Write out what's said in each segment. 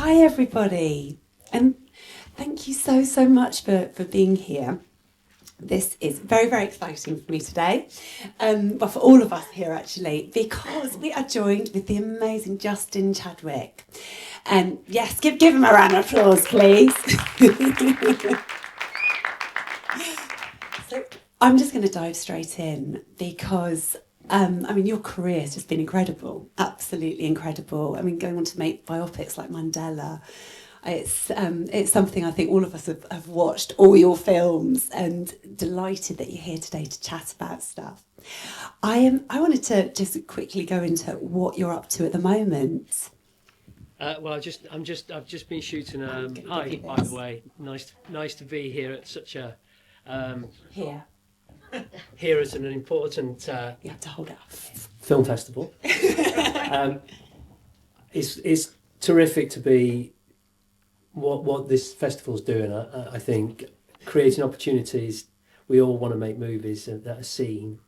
Hi everybody, and thank you so much for being here. This is very exciting for me today, but for all of us here actually, because we are joined with the amazing Justin Chadwick. And yes, give him a round of applause, please. So I'm just going to dive straight in because your career has just been incredible, absolutely incredible. I mean, going on to make biopics like Mandela, it's something I think all of us have watched all your films, and delighted that you're here today to chat about stuff. I wanted to just quickly go into what you're up to at the moment. Well, I've just been shooting. Hi, by the way, nice to be here at such a here at an important you have to hold it up. Film festival. It's terrific to be what this festival's doing. I think creating opportunities. We all want to make movies that are seen.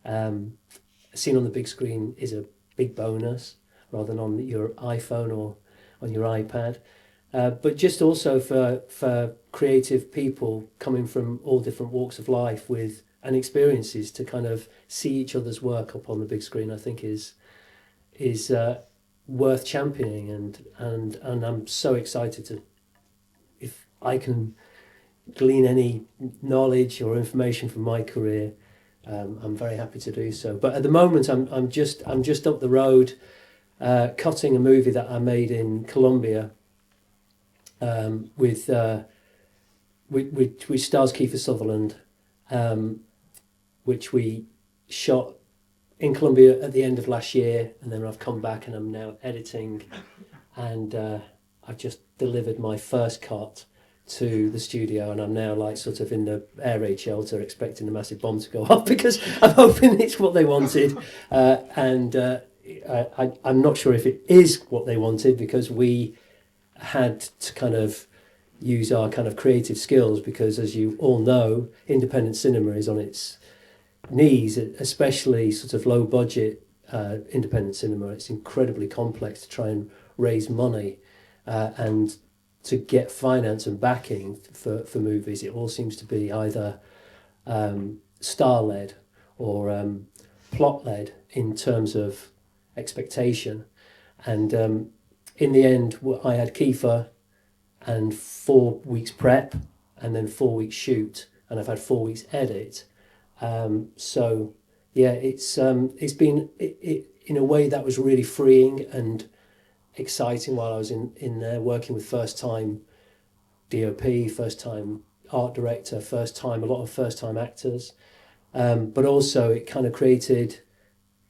Seen on the big screen is a big bonus, rather than on your iPhone or on your iPad. But just also for creative people coming from all different walks of life and experiences to kind of see each other's work up on the big screen, I think is worth championing, and I'm so excited to, if I can glean any knowledge or information from my career, I'm very happy to do so. But at the moment, I'm just up the road, cutting a movie that I made in Colombia, which stars Keifer Sutherland, which we shot in Colombia at the end of last year, and then I've come back and I'm now editing, and I've just delivered my first cut to the studio, and I'm now like sort of in the air raid shelter expecting a massive bomb to go off because I'm hoping it's what they wanted, and I'm not sure if it is what they wanted, because we had to kind of use our kind of creative skills, because as you all know, independent cinema is on its knees, especially sort of low budget independent cinema. It's incredibly complex to try and raise money and to get finance and backing for movies. It all seems to be either star-led or plot-led in terms of expectation. And in the end, I had Keifer and 4 weeks prep and then 4 weeks shoot, and I've had 4 weeks edit. So yeah, it's been in a way that was really freeing and exciting while I was in there working with first time DOP, first time art director, a lot of first time actors, but also it kind of created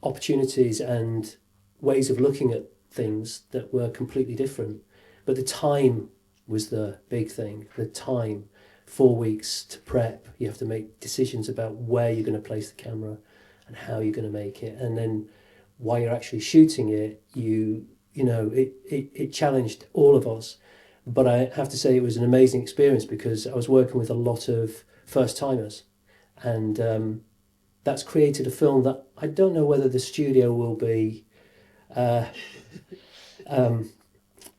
opportunities and ways of looking at things that were completely different. But the time was the big thing. The time, 4 weeks to prep. You have to make decisions about where you're going to place the camera and how you're going to make it, and then while you're actually shooting it, it challenged all of us. But I have to say it was an amazing experience, because I was working with a lot of first timers, and that's created a film that I don't know whether the studio will be. I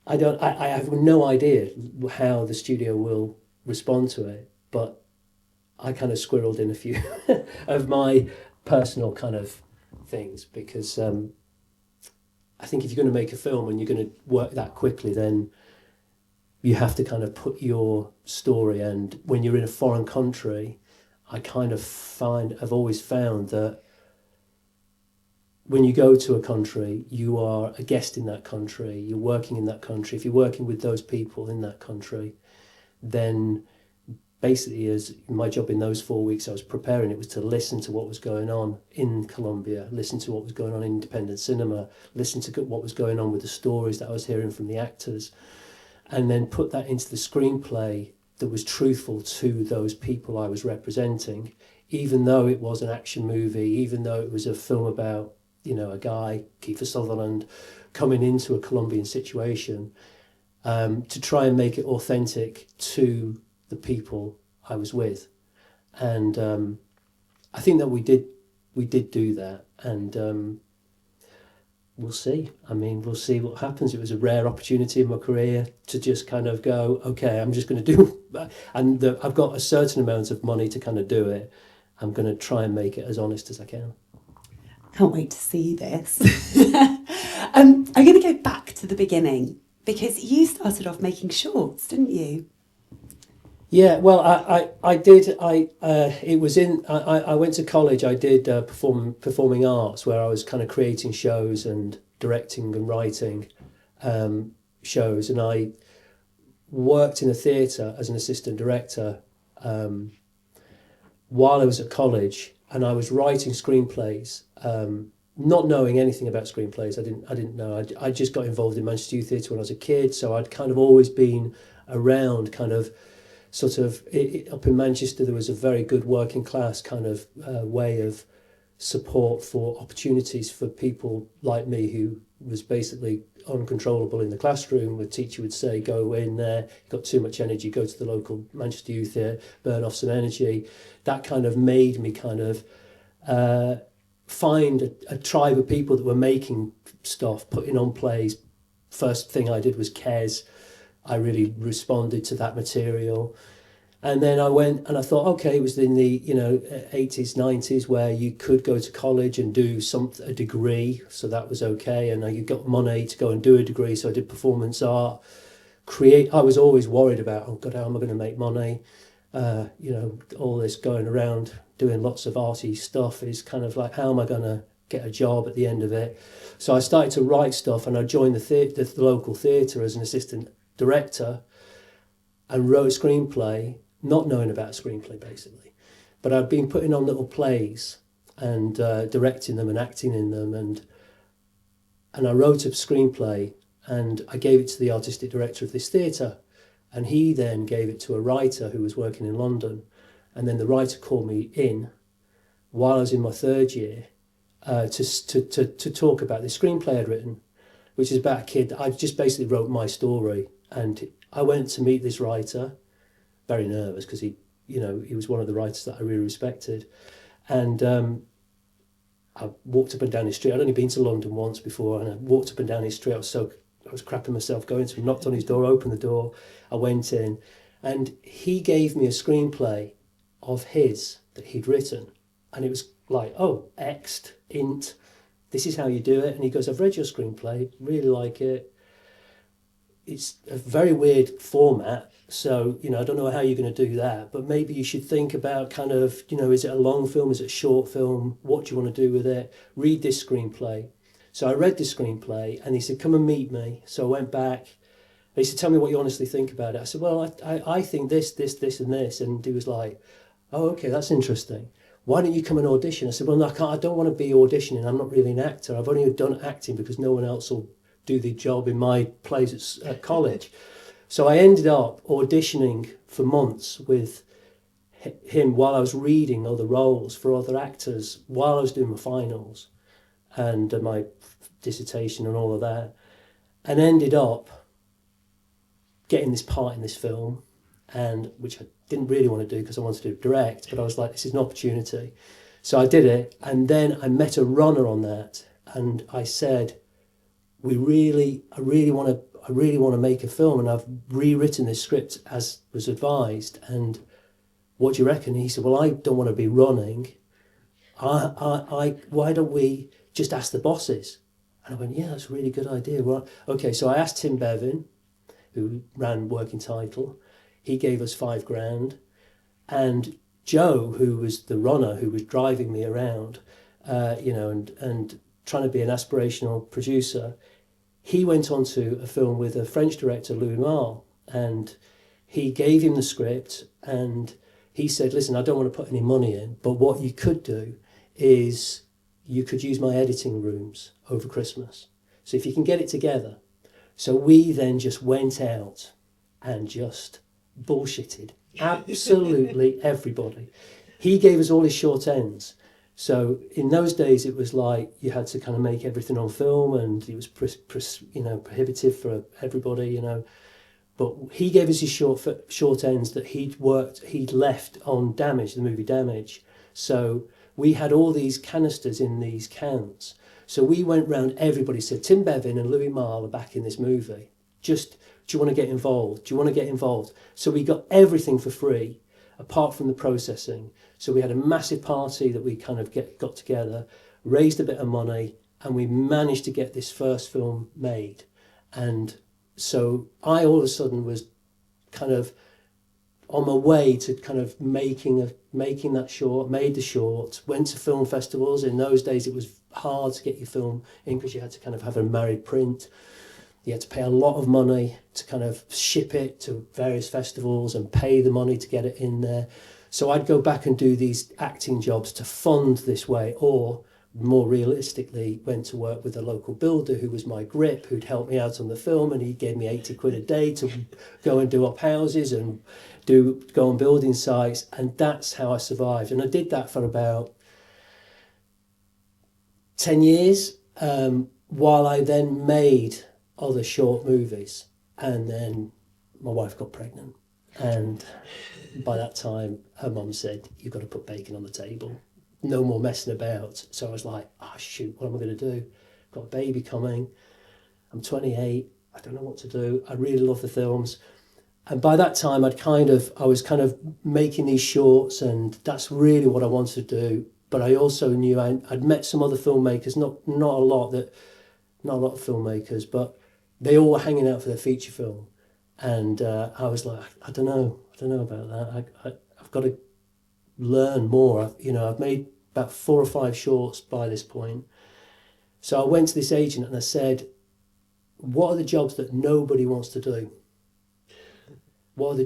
have no idea how the studio will respond to it, but I kind of squirreled in a few of my personal kind of things, because I think if you're going to make a film and you're going to work that quickly, then you have to kind of put your story. And when you're in a foreign country, I've always found that when you go to a country, you are a guest in that country, you're working in that country. If you're working with those people in that country, then basically, as my job in those 4 weeks I was preparing, it was to listen to what was going on in Colombia, listen to what was going on in independent cinema, listen to what was going on with the stories that I was hearing from the actors, and then put that into the screenplay that was truthful to those people I was representing, even though it was an action movie, even though it was a film about, a guy, Keifer Sutherland, coming into a Colombian situation, to try and make it authentic to the people I was with. And I think that we did do that. And we'll see. I mean, we'll see what happens. It was a rare opportunity in my career to just kind of go, okay, I'm just going to do, and I've got a certain amount of money to kind of do it. I'm going to try and make it as honest as I can. Can't wait to see this. I'm going to go back to the beginning, because you started off making shorts, didn't you? Yeah, well, I did. It was in. I went to college. I did performing arts, where I was kind of creating shows and directing and writing shows, and I worked in a theatre as an assistant director while I was at college, and I was writing screenplays. Not knowing anything about screenplays, I didn't know. I just got involved in Manchester Youth Theatre when I was a kid, so I'd kind of always been around, kind of, sort of, up in Manchester there was a very good working class kind of way of support for opportunities for people like me, who was basically uncontrollable in the classroom. The teacher would say, go in there, you've got too much energy, go to the local Manchester Youth Theatre, burn off some energy. That kind of made me kind of find a tribe of people that were making stuff, putting on plays. First thing I did was Kes. I really responded to that material. And then I went and I thought, okay, it was in the 80s, 90s, where you could go to college and do a degree, so that was okay. And you got money to go and do a degree, so I did performance art. I was always worried about, oh God, how am I going to make money? All this going around doing lots of arty stuff is kind of like, how am I going to get a job at the end of it? So I started to write stuff, and I joined the local theatre as an assistant director and wrote a screenplay, not knowing about a screenplay basically. But I'd been putting on little plays and directing them and acting in them, and I wrote a screenplay and I gave it to the artistic director of this theatre, and he then gave it to a writer who was working in London. And then the writer called me in while I was in my third year to talk about this screenplay I'd written, which is about a kid. I just basically wrote my story, and I went to meet this writer, very nervous because he was one of the writers that I really respected. And I walked up and down his street. I'd only been to London once before, and I walked up and down his street. I was crapping myself going to him, knocked on his door, opened the door. I went in, and he gave me a screenplay of his that he'd written, and it was like, oh, X'd, int, this is how you do it. And he goes, I've read your screenplay, really like it. It's a very weird format, so I don't know how you're going to do that, but maybe you should think about kind of, is it a long film, is it a short film, what do you want to do with it? Read this screenplay. So I read the screenplay, and he said, come and meet me. So I went back. He said, tell me what you honestly think about it. I said, well, I think this, and this. And he was like, oh, okay, that's interesting. Why don't you come and audition? I said, well, no, I don't want to be auditioning. I'm not really an actor. I've only done acting because no one else will do the job in my plays at college. So I ended up auditioning for months with him while I was reading other roles for other actors, while I was doing my finals and my dissertation and all of that, and ended up getting this part in this film, and which I didn't really want to do because I wanted to direct, but I was like, this is an opportunity. So I did it, and then I met a runner on that, and I said, I really want to make a film, and I've rewritten this script as was advised, and what do you reckon? And he said, well, I don't want to be running. Why don't we just ask the bosses? And I went, yeah, that's a really good idea. Well, okay, so I asked Tim Bevan, who ran Working Title. He gave us $5,000, and Joe, who was the runner, who was driving me around, and trying to be an aspirational producer, he went on to a film with a French director, Louis Malle, and he gave him the script, and he said, listen, I don't want to put any money in, but what you could do is you could use my editing rooms over Christmas. So if you can get it together. So we then just went out and just bullshitted absolutely everybody. He gave us all his short ends. So in those days, it was like you had to kind of make everything on film, and it was prohibitive for everybody, But he gave us his short ends that he'd left on Damage, the movie Damage. So we had all these canisters in these cans So we went round, everybody said, Tim Bevan and Louis Malle are back in this movie. Just, do you want to get involved? Do you want to get involved? So we got everything for free, apart from the processing. So we had a massive party that we kind of got together, raised a bit of money, and we managed to get this first film made. And so I all of a sudden was kind of on my way to kind of making that short, made the short, went to film festivals. In those days it was hard to get your film in because you had to kind of have a married print. You had to pay a lot of money to kind of ship it to various festivals and pay the money to get it in there. So I'd go back and do these acting jobs to fund this way, or more realistically, went to work with a local builder who was my grip, who'd help me out on the film, and he gave me 80 quid a day to go and do up houses and go on building sites, and that's how I survived. And I did that for about 10 years, while I then made other short movies. And then my wife got pregnant, and by that time her mum said, you've got to put bacon on the table, no more messing about. So I was like, oh shoot, what am I going to do? Got a baby coming, I'm 28, I don't know what to do. I really love the films. And by that time I was kind of making these shorts, and that's really what I wanted to do. But I also knew I'd met some other filmmakers, not a lot of filmmakers, but they all were hanging out for their feature film. And I was like, I don't know about that. I've got to learn more. I've made about 4 or 5 shorts by this point. So I went to this agent and I said, what are the jobs that nobody wants to do? What are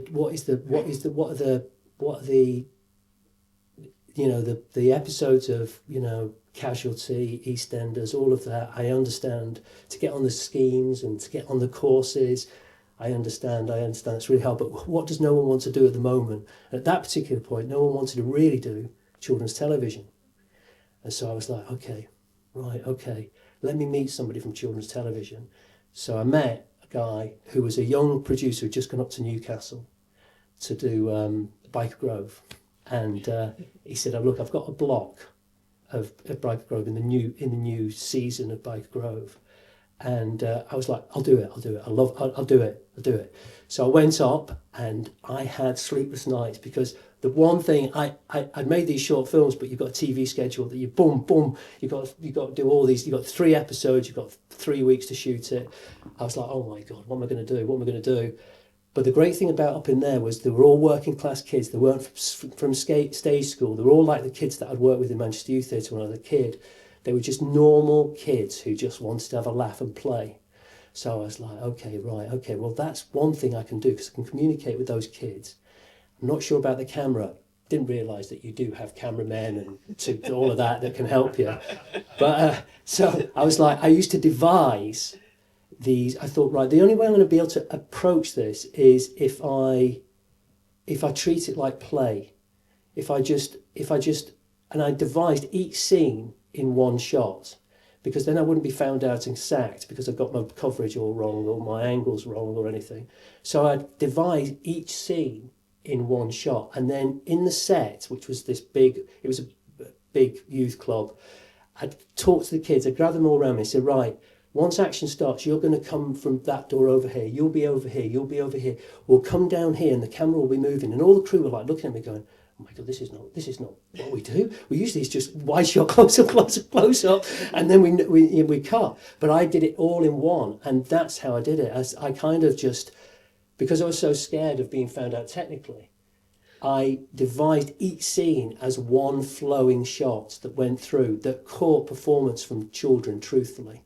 the episodes of, Casualty, EastEnders, all of that. I understand, to get on the schemes and to get on the courses. I understand it's really hard, but what does no one want to do at the moment? At that particular point, no one wanted to really do children's television. And so I was like, okay, let me meet somebody from children's television. So I met a guy who was a young producer who'd just gone up to Newcastle to do Biker Grove. And he said, oh, look, I've got a block of Biker Grove in the new season of Biker Grove. And I was like, I'll do it. I'll do it. So I went up and I had sleepless nights, because the one thing I'd made these short films, but you've got a TV schedule that you you've got to do all these. You've got 3 episodes. You've got 3 weeks to shoot it. I was like, oh my God, what am I going to do? But the great thing about up in there was they were all working class kids. They weren't from stage school. They were all like the kids that I'd worked with in Manchester Youth Theatre when I was a kid. They were just normal kids who just wanted to have a laugh and play. So I was like, okay, well, that's one thing I can do, because I can communicate with those kids. I'm not sure about the camera. Didn't realise that you do have cameramen and all of that can help you. But so I was like, I used to devise these. I thought, right, the only way I'm going to be able to approach this is if I treat it like play. If I and I devised each scene in one shot, because then I wouldn't be found out and sacked because I've got my coverage all wrong or my angles wrong or anything. So I devised each scene in one shot, and then in the set, which was it was a big youth club, I'd talk to the kids, I'd gather them all around me and say, right, once action starts, you're going to come from that door over here, you'll be over here, we'll come down here and the camera will be moving. And all the crew were like looking at me going, oh my God, this is not what we do. We usually it's just wide shot, close up, and then we cut. But I did it all in one, and that's how I did it. I kind of just, because I was so scared of being found out technically, I devised each scene as one flowing shot that went through, that caught performance from children truthfully.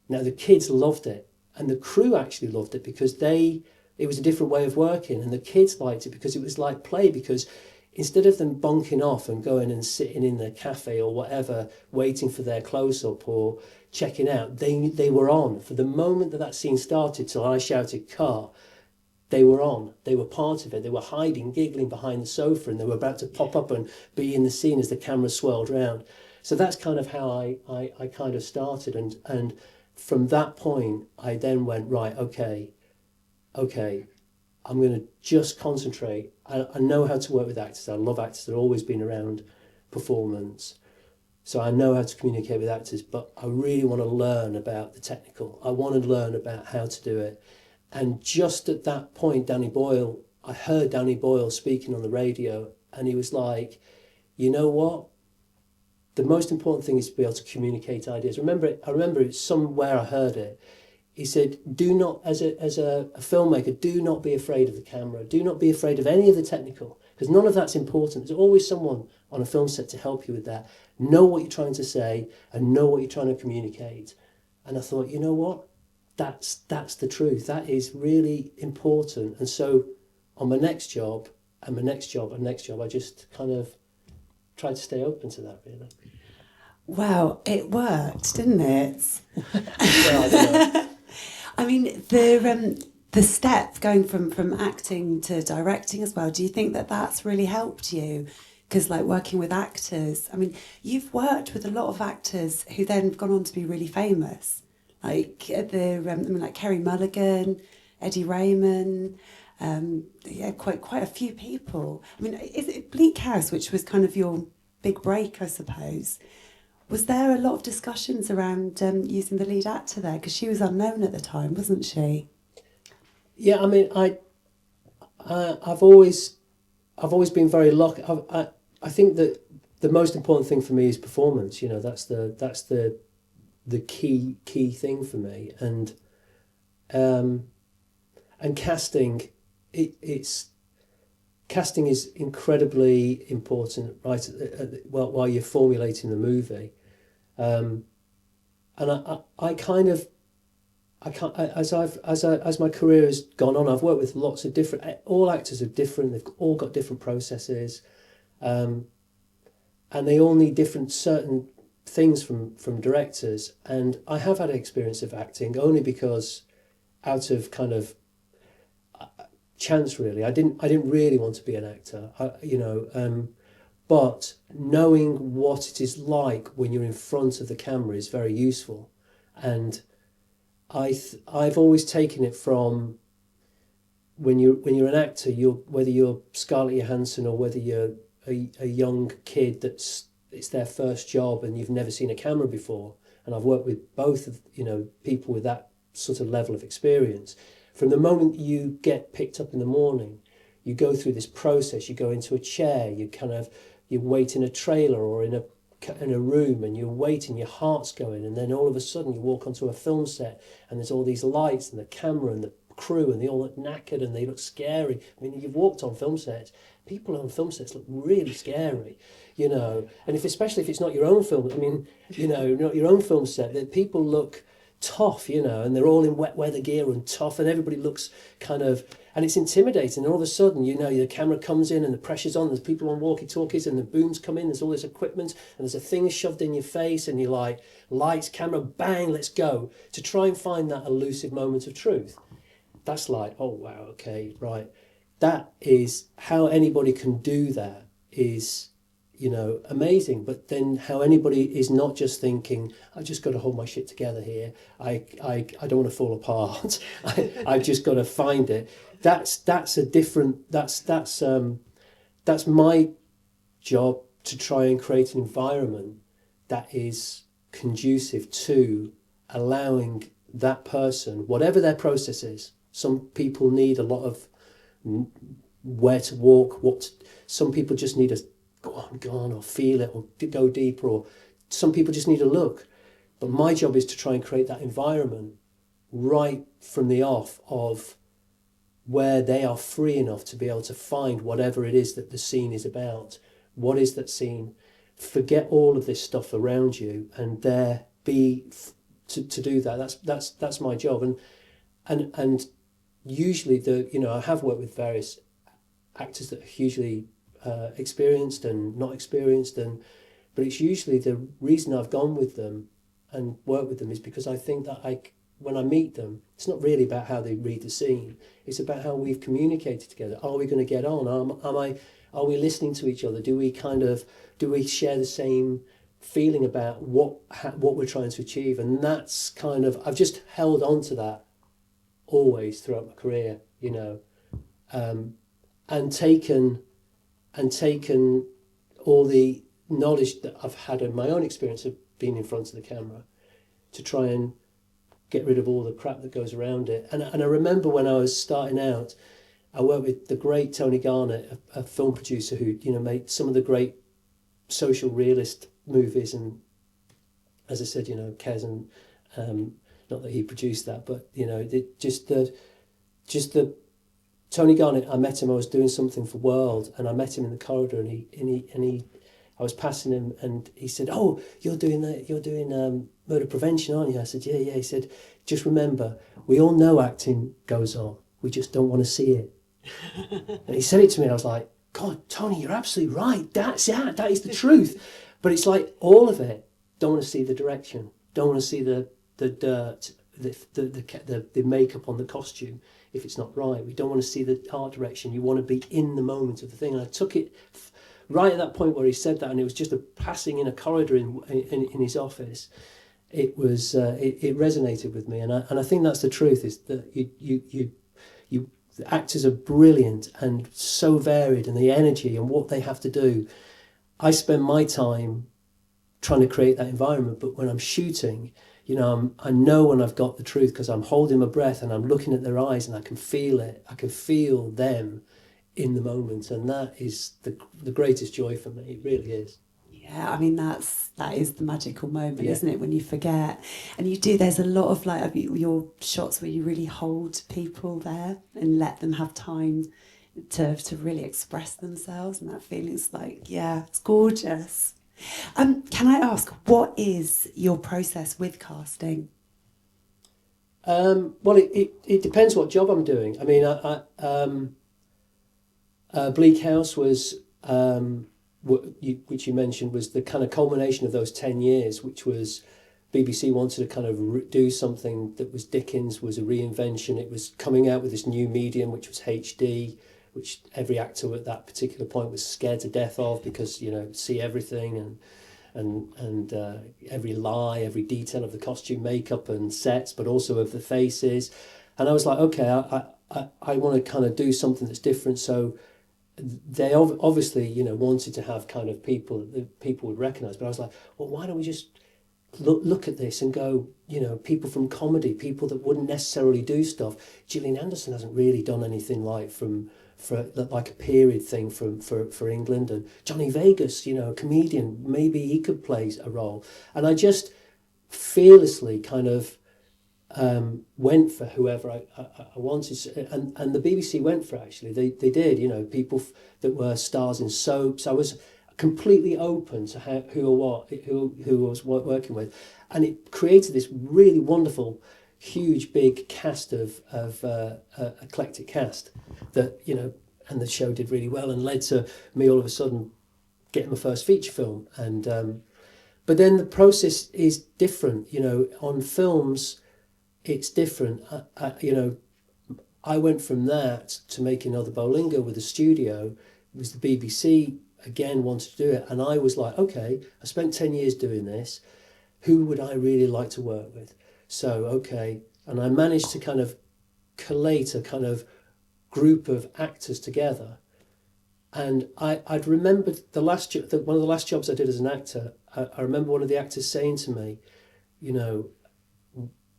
Now the kids loved it, and the crew actually loved it, because it was a different way of working, and the kids liked it because it was like play, because instead of them bunking off and going and sitting in the cafe or whatever, waiting for their close-up or checking out, they were on. For the moment that scene started till I shouted car, they were on. They were part of it. They were hiding, giggling behind the sofa, and they were about to pop up and be in the scene as the camera swirled round. So that's kind of how I kind of started. And from that point, I then went, right, okay, I'm going to just concentrate. I know how to work with actors. I love actors. They've always been around performance. So I know how to communicate with actors, but I really want to learn about the technical. I want to learn about how to do it. And just at that point, I heard Danny Boyle speaking on the radio, and he was like, you know what? The most important thing is to be able to communicate ideas. I remember it somewhere I heard it. He said, do not, as a filmmaker, do not be afraid of the camera. Do not be afraid of any of the technical, because none of that's important. There's always someone on a film set to help you with that. Know what you're trying to say and know what you're trying to communicate. And I thought, you know what? That's the truth. That is really important. And so on my next job and my next job and next job, I just kind of tried to stay open to that, really. Wow, it worked, didn't it? Well, I don't know. I mean, the step going from acting to directing as well, do you think that that's really helped you? Because like working with actors, I mean, you've worked with a lot of actors who then have gone on to be really famous, like like Kerry Mulligan, Eddie Raymond, quite a few people. I mean, is it Bleak House, which was kind of your big break, I suppose? Was there a lot of discussions around using the lead actor there? Because she was unknown at the time, wasn't she? Yeah, I mean, I've always been very lucky. I think that the most important thing for me is performance. You know, that's the key thing for me. And casting, casting is incredibly important, right? While you're formulating the movie, and I kind of. As my career has gone on, I've worked with lots of different. All actors are different. They've all got different processes, and they all need different certain things from directors. And I have had experience of acting only because, out of kind of chance, really. I didn't really want to be an actor, but knowing what it is like when you're in front of the camera is very useful, and I've always taken it from when you're an actor, whether you're Scarlett Johansson or whether you're a young kid it's their first job and you've never seen a camera before. And I've worked with both of people with that sort of level of experience. From the moment you get picked up in the morning, you go through this process. You go into a chair. You wait in a trailer or in a room, and you're waiting, your heart's going, and then all of a sudden you walk onto a film set and there's all these lights and the camera and the crew, and they all look knackered and they look scary. I mean, you've walked on film sets, people on film sets look really scary, and especially if it's not your own film, I mean, not your own film set, that people look tough, and they're all in wet weather gear and tough, and everybody looks kind of, and it's intimidating. And all of a sudden, the camera comes in and the pressure's on, there's people on walkie-talkies and the booms come in, there's all this equipment and there's a thing shoved in your face and you're like, lights, camera, bang, let's go. To try and find that elusive moment of truth. That's like, oh wow, okay, right. That is how anybody can do that is, amazing. But then how anybody is not just thinking, I just got to hold my shit together here. I don't want to fall apart. I've just got to find it. That's my job, to try and create an environment that is conducive to allowing that person, whatever their process is. Some people need a lot of where to walk, some people just need a go on, or feel it, or go deeper, or some people just need a look. But my job is to try and create that environment right from the off of where they are free enough to be able to find whatever it is that the scene is about. What is that scene? Forget all of this stuff around you and there be to do that. That's my job. And usually I have worked with various actors that are hugely experienced and not experienced, but it's usually the reason I've gone with them and worked with them is because I think that when I meet them, it's not really about how they read the scene. It's about how we've communicated together. Are we going to get on? Are we listening to each other? Do we share the same feeling about what we're trying to achieve? And that's kind of, I've just held on to that always throughout my career, and taken all the knowledge that I've had in my own experience of being in front of the camera to try and get rid of all the crap that goes around it. And I remember when I was starting out, I worked with the great Tony Garnett, a film producer who, you know, made some of the great social realist movies. And as I said, you know, Kes, and not that he produced that, but, you know, just the Tony Garnett, I met him, I was doing something for World, and I met him in the corridor, and he I was passing him, and he said, "Oh, you're doing murder prevention, aren't you?" I said, yeah. He said, "Just remember, we all know acting goes on. We just don't want to see it." And he said it to me, and I was like, "God, Tony, you're absolutely right. That is the truth." But it's like all of it. Don't want to see the direction. Don't want to see the dirt, the makeup on the costume if it's not right. We don't want to see the art direction. You want to be in the moment of the thing. And I took it right at that point where he said that, and it was just a passing in a corridor in his office. It was it resonated with me, and I think that's the truth, is that you the actors are brilliant and so varied, and the energy and what they have to do. I spend my time trying to create that environment, but when I'm shooting, you know, I know when I've got the truth, because I'm holding my breath and I'm looking at their eyes, and I can feel it. I can feel them in the moment, and that is the greatest joy for me. It really is. Yeah, I mean, that is the magical moment, isn't it, when you forget. And there's a lot of like your shots where you really hold people there and let them have time to really express themselves, and that feeling's like, yeah, it's gorgeous. Can I ask, what is your process with casting? Well, it depends what job I'm doing. I mean, Bleak House was, which you mentioned, was the kind of culmination of those 10 years, which was BBC wanted to kind of do something that was Dickens, was a reinvention. It was coming out with this new medium, which was HD, which every actor at that particular point was scared to death of, because, you know, see everything and every lie, every detail of the costume, makeup and sets, but also of the faces. And I was like, okay, I want to kind of do something that's different. So they obviously, you know, wanted to have kind of people that people would recognise. But I was like, well, why don't we just look at this and go, you know, people from comedy, people that wouldn't necessarily do stuff. Gillian Anderson hasn't really done anything like like a period thing for England, and Johnny Vegas, you know, a comedian, maybe he could play a role. And I just fearlessly kind of went for whoever I wanted, and the BBC went for, actually they did, you know, people that were stars in soaps. I was completely open to who I was working with, and it created this really wonderful, huge, big cast of eclectic cast that, you know, and the show did really well and led to me all of a sudden getting my first feature film. And but then the process is different, you know. On films, it's different. You know, I went from that to making Other Boleyn Girl with a studio. It was the BBC again wanted to do it, and I was like, okay, I spent 10 years doing this. Who would I really like to work with? So, okay, and I managed to kind of collate a kind of group of actors together. And I'd remembered one of the last jobs I did as an actor. I remember one of the actors saying to me, you know,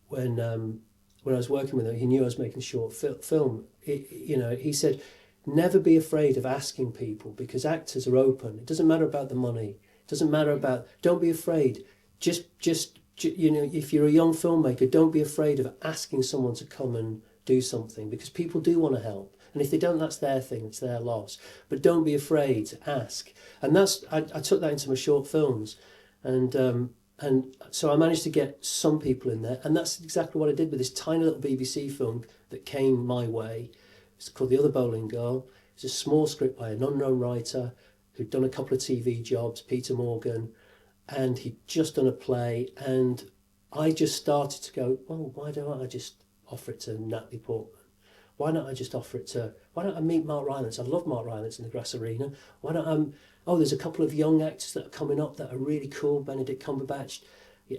when I was working with him, he knew I was making a short film. You know, he said, never be afraid of asking people, because actors are open. It doesn't matter about the money. It doesn't matter about. Don't be afraid. Just you know, if you're a young filmmaker, don't be afraid of asking someone to come and do something, because people do want to help. And if they don't, that's their thing. It's their loss. But don't be afraid to ask. And I took that into my short films, and so I managed to get some people in there, and that's exactly what I did with this tiny little BBC film that came my way. It's called The Other Boleyn Girl. It's a small script by an unknown writer who'd done a couple of TV jobs, Peter Morgan, and he'd just done a play. And I just started to go, well, why don't I just offer it to Natalie Portman? Why don't I meet Mark Rylance? I love Mark Rylance in the Grass Arena. Why don't there's a couple of young actors that are coming up that are really cool. Benedict Cumberbatch,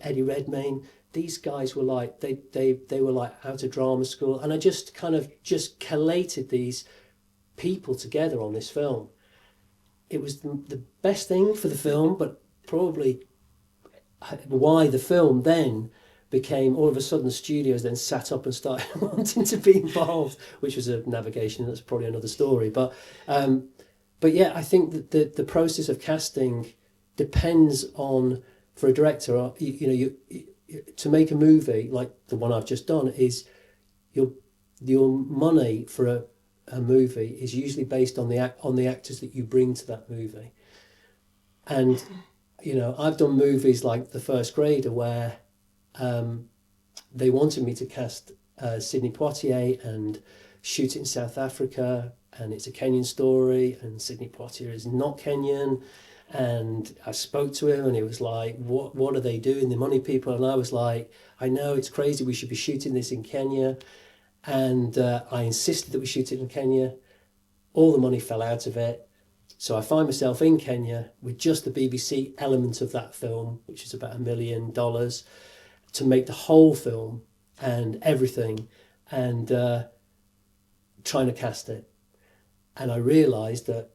Eddie Redmayne. These guys were like, they were like out of drama school. And I just kind of just collated these people together on this film. it was the best thing for the film, but probably why the film then became, all of a sudden, studios then sat up and started wanting to be involved, which was a navigation. That's probably another story. But yeah, I think that the process of casting depends on, for a director, you to make a movie like the one I've just done, is your money for a movie is usually based on the actors that you bring to that movie. And I've done movies like The First Grader where they wanted me to cast Sidney Poitier and shoot it in South Africa, and it's a Kenyan story, and Sidney Poitier is not Kenyan. And I spoke to him, and he was like, what are they doing, the money people? And I was like, I know, it's crazy, we should be shooting this in Kenya. And I insisted that we shoot it in Kenya. All the money fell out of it. So I find myself in Kenya with just the BBC element of that film, which is about $1 million, to make the whole film and everything, and trying to cast it. And I realised that,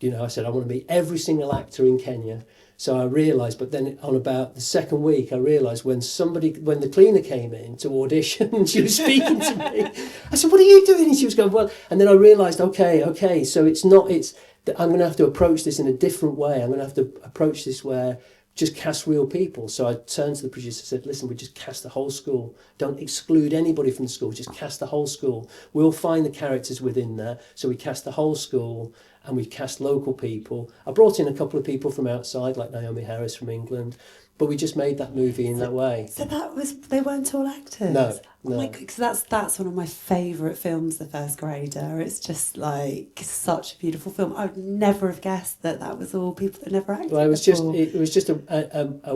I said I want to meet every single actor in Kenya. So I realised, but then on about the second week, I realised when the cleaner came in to audition, and she was speaking to me, I said, "What are you doing?" And she was going, "Well," and then I realised, okay, so I'm going to have to approach this in a different way. I'm going to have to approach this where just cast real people. So I turned to the producer and said, "Listen, we just cast the whole school. Don't exclude anybody from the school. Just cast the whole school. We'll find the characters within there." So we cast the whole school, and we cast local people. I brought in a couple of people from outside, like Naomi Harris from England, but we just made that movie in that way. So they weren't all actors? No. Oh my God, because that's one of my favourite films, The First Grader. It's just like such a beautiful film. I would never have guessed that was all people that never acted. Well, it was just a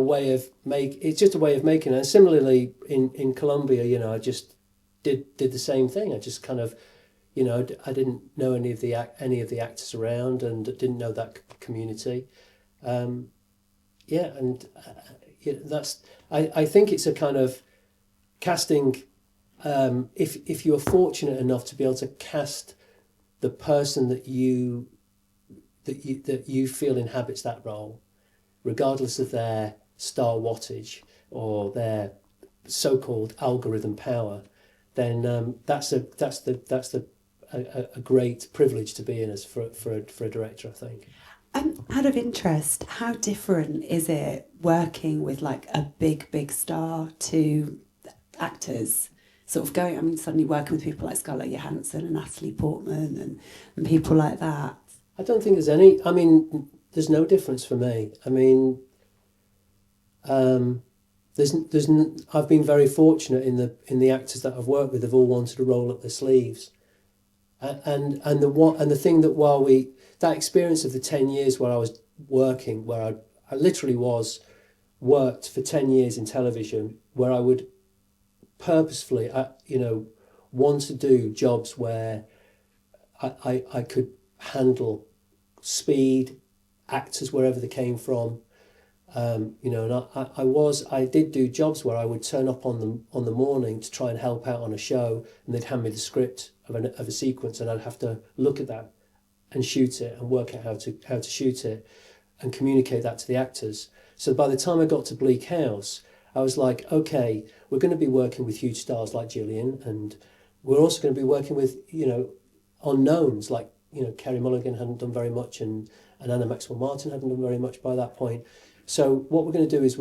way of it's just a way of making it. And similarly in Colombia, I just did the same thing. I just kind of, I didn't know any of the actors around, and didn't know that community. That's. I think it's a kind of casting. If you're fortunate enough to be able to cast the person that you feel inhabits that role, regardless of their star wattage or their so-called algorithm power, then that's a great privilege to be in as for a director, I think. Out of interest, how different is it working with like a big star to actors? Sort of suddenly working with people like Scarlett Johansson and Natalie Portman and people like that. I don't think there's no difference for me. I've been very fortunate in the actors that I've worked with have all wanted to roll up their sleeves, and the thing that that experience of the 10 years where I was working, where I literally worked for 10 years in television, where I would purposefully want to do jobs where I could handle speed, actors wherever they came from. And I did do jobs where I would turn up on the morning to try and help out on a show, and they'd hand me the script of a sequence, and I'd have to look at that and shoot it and work out how to shoot it and communicate that to the actors. So by the time I got to Bleak House, I was like, okay, we're going to be working with huge stars like Gillian, and we're also going to be working with unknowns like Kerry Mulligan hadn't done very much, and Anna Maxwell Martin hadn't done very much by that point. So what we're going to do is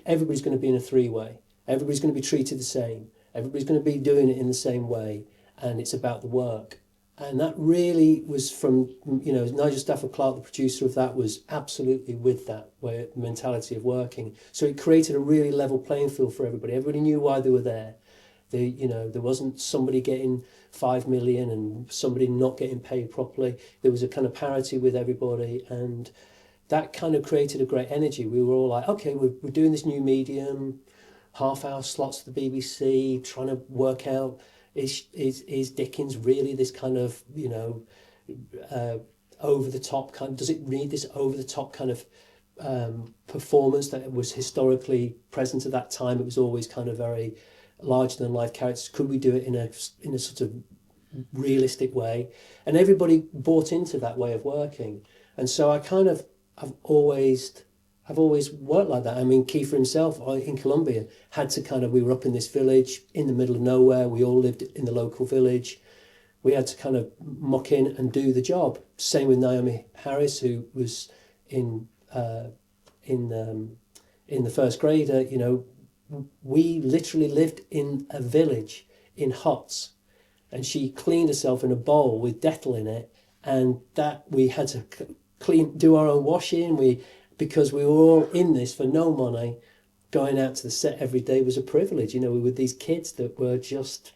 everybody's going to be in a three-way. Everybody's going to be treated the same. Everybody's going to be doing it in the same way, and it's about the work. And that really was from, Nigel Stafford Clark, the producer of that, was absolutely with that mentality of working. So it created a really level playing field for everybody. Everybody knew why they were there. There wasn't somebody getting 5 million and somebody not getting paid properly. There was a kind of parity with everybody, and that kind of created a great energy. We were all like, okay, we're doing this new medium, half-hour slots for the BBC, trying to work out, is Dickens really this kind of, over-the-top kind? Does it need this over-the-top kind of performance that was historically present at that time? It was always kind of very larger-than-life characters. Could we do it in a sort of realistic way? And everybody bought into that way of working. And so I've always worked like that. I mean, Keifer himself in Colombia had to we were up in this village in the middle of nowhere. We all lived in the local village. We had to kind of muck in and do the job. Same with Naomi Harris, who was in the First Grader. You know, we literally lived in a village in huts, and she cleaned herself in a bowl with Dettol in it, and that we had to do our own washing. Because we were all in this for no money. Going out to the set every day was a privilege. You know, we were these kids that were just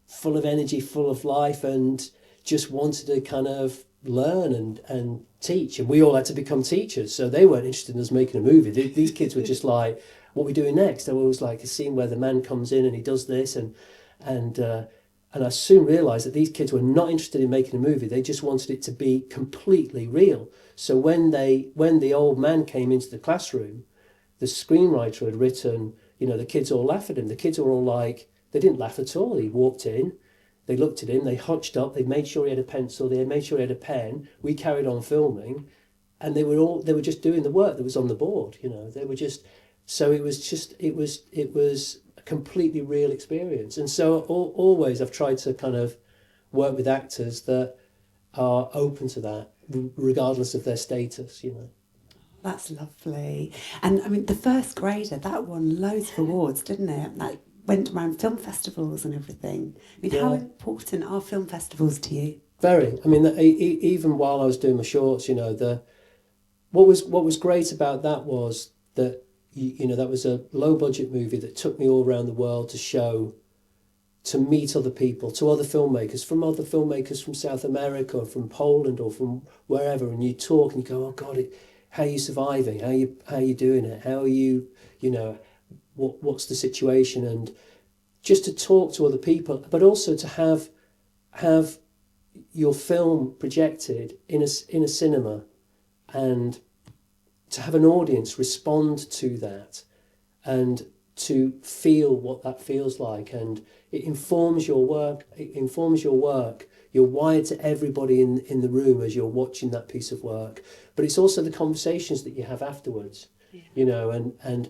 full of energy, full of life, and just wanted to kind of learn and teach. And we all had to become teachers, so they weren't interested in us making a movie. These kids were just like, what are we doing next? There was like a scene where the man comes in and he does this, and I soon realised that these kids were not interested in making a movie. They just wanted it to be completely real. So when the old man came into the classroom, the screenwriter had written, you know, the kids all laugh at him. The kids were all like, they didn't laugh at all. He walked in, they looked at him, they hunched up, they made sure he had a pencil, they made sure he had a pen. We carried on filming, and they were just doing the work that was on the board. You know, they were just. So it was a completely real experience. And so always I've tried to kind of work with actors that are open to that, regardless of their status, you know. That's lovely. And I mean, the First Grader, that won loads of awards, didn't it? That went around film festivals and everything. I mean, how important are film festivals to you? Very. I mean, even while I was doing my shorts, you know, what was great about that was that, you know, that was a low budget movie that took me all around the world to meet other people, to other filmmakers from South America or from Poland or from wherever, and you talk and you go, oh God, how are you surviving? How are you doing it? How are you, you know, what's the situation? And just to talk to other people, but also to have your film projected in a cinema, and to have an audience respond to that, and to feel what that feels like, and it informs your work. You're wired to everybody in the room as you're watching that piece of work, but it's also the conversations that you have afterwards, you know, and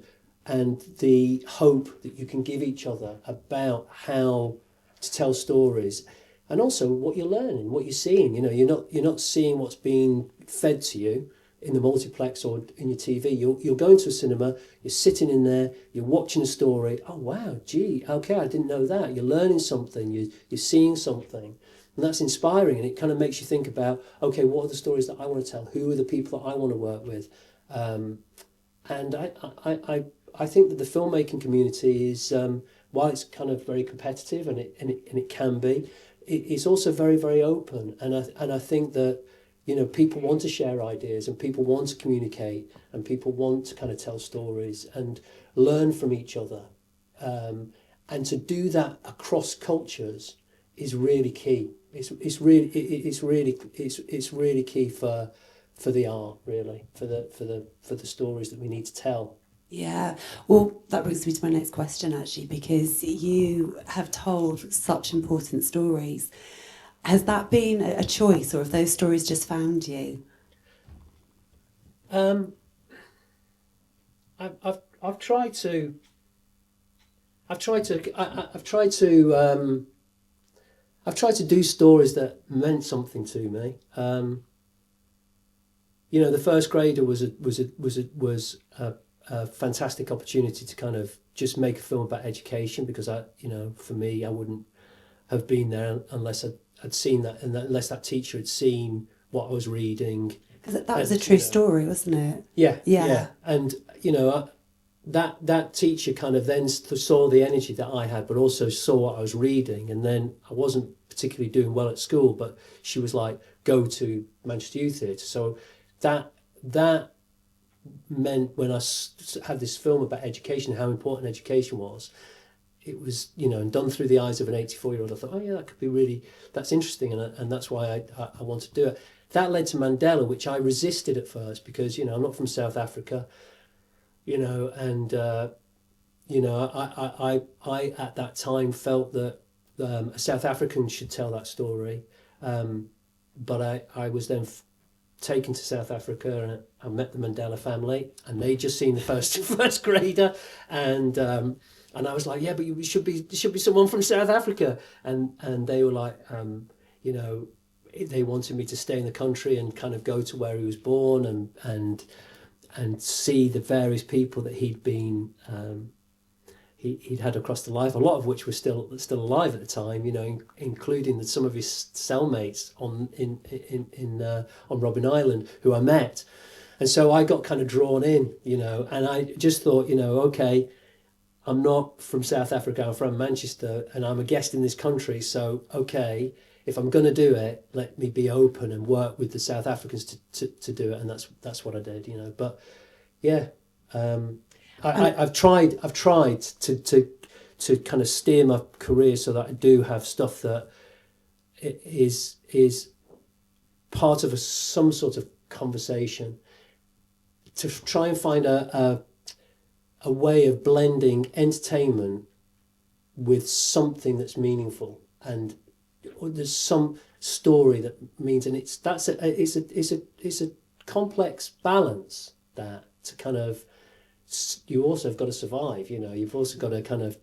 the hope that you can give each other about how to tell stories, and also what you're learning, what you're seeing. You know, you're not seeing what's being fed to you in the multiplex or in your TV. You're going to a cinema, you're sitting in there, you're watching a story. Oh wow, gee, okay, I didn't know that. You're learning something, you're seeing something, and that's inspiring. And it kind of makes you think about, okay, what are the stories that I want to tell? Who are the people that I want to work with? And I think that the filmmaking community is, while it's kind of very competitive, and it can be, it's also very, very open. And I think that, you know, people want to share ideas, and people want to communicate, and people want to kind of tell stories and learn from each other. And to do that across cultures is really key. It's really key for the art, really, for the stories that we need to tell. Yeah, well, that brings me to my next question, actually, because you have told such important stories. Has that been a choice, or have those stories just found you? I've tried to do stories that meant something to me. You know, The First Grader was a fantastic opportunity to kind of just make a film about education, because for me, I wouldn't have been there unless I'd seen that, and unless that teacher had seen what I was reading. Because that was a true story, wasn't it? Yeah. And that teacher kind of then saw the energy that I had, but also saw what I was reading. And then I wasn't particularly doing well at school, but she was like, go to Manchester Youth Theatre. So that meant, when I had this film about education, how important education was, it was, you know, and done through the eyes of an 84-year-old, I thought, oh yeah, that could be really, that's interesting, and that's why I want to do it. That led to Mandela, which I resisted at first, because, you know, I'm not from South Africa, you know, and I at that time felt that a South African should tell that story, but I was then taken to South Africa, and I met the Mandela family, and they'd just seen the first grader, and I was like, yeah, but there should be someone from South Africa, and they were like, you know, they wanted me to stay in the country and kind of go to where he was born, and see the various people that he'd been he'd had across the life, a lot of which were still alive at the time, you know, including some of his cellmates on Robben Island who I met. And so I got kind of drawn in, you know, and I just thought, you know, okay, I'm not from South Africa, I'm from Manchester, and I'm a guest in this country, so okay, if I'm going to do it, let me be open and work with the South Africans to do it, and that's what I did, you know. But yeah, I've tried to kind of steer my career so that I do have stuff that is part of some sort of conversation, to try and find a way of blending entertainment with something that's meaningful, and there's some story that means, and it's a complex balance, that to kind of, you also have got to survive, you know, you've also got to kind of,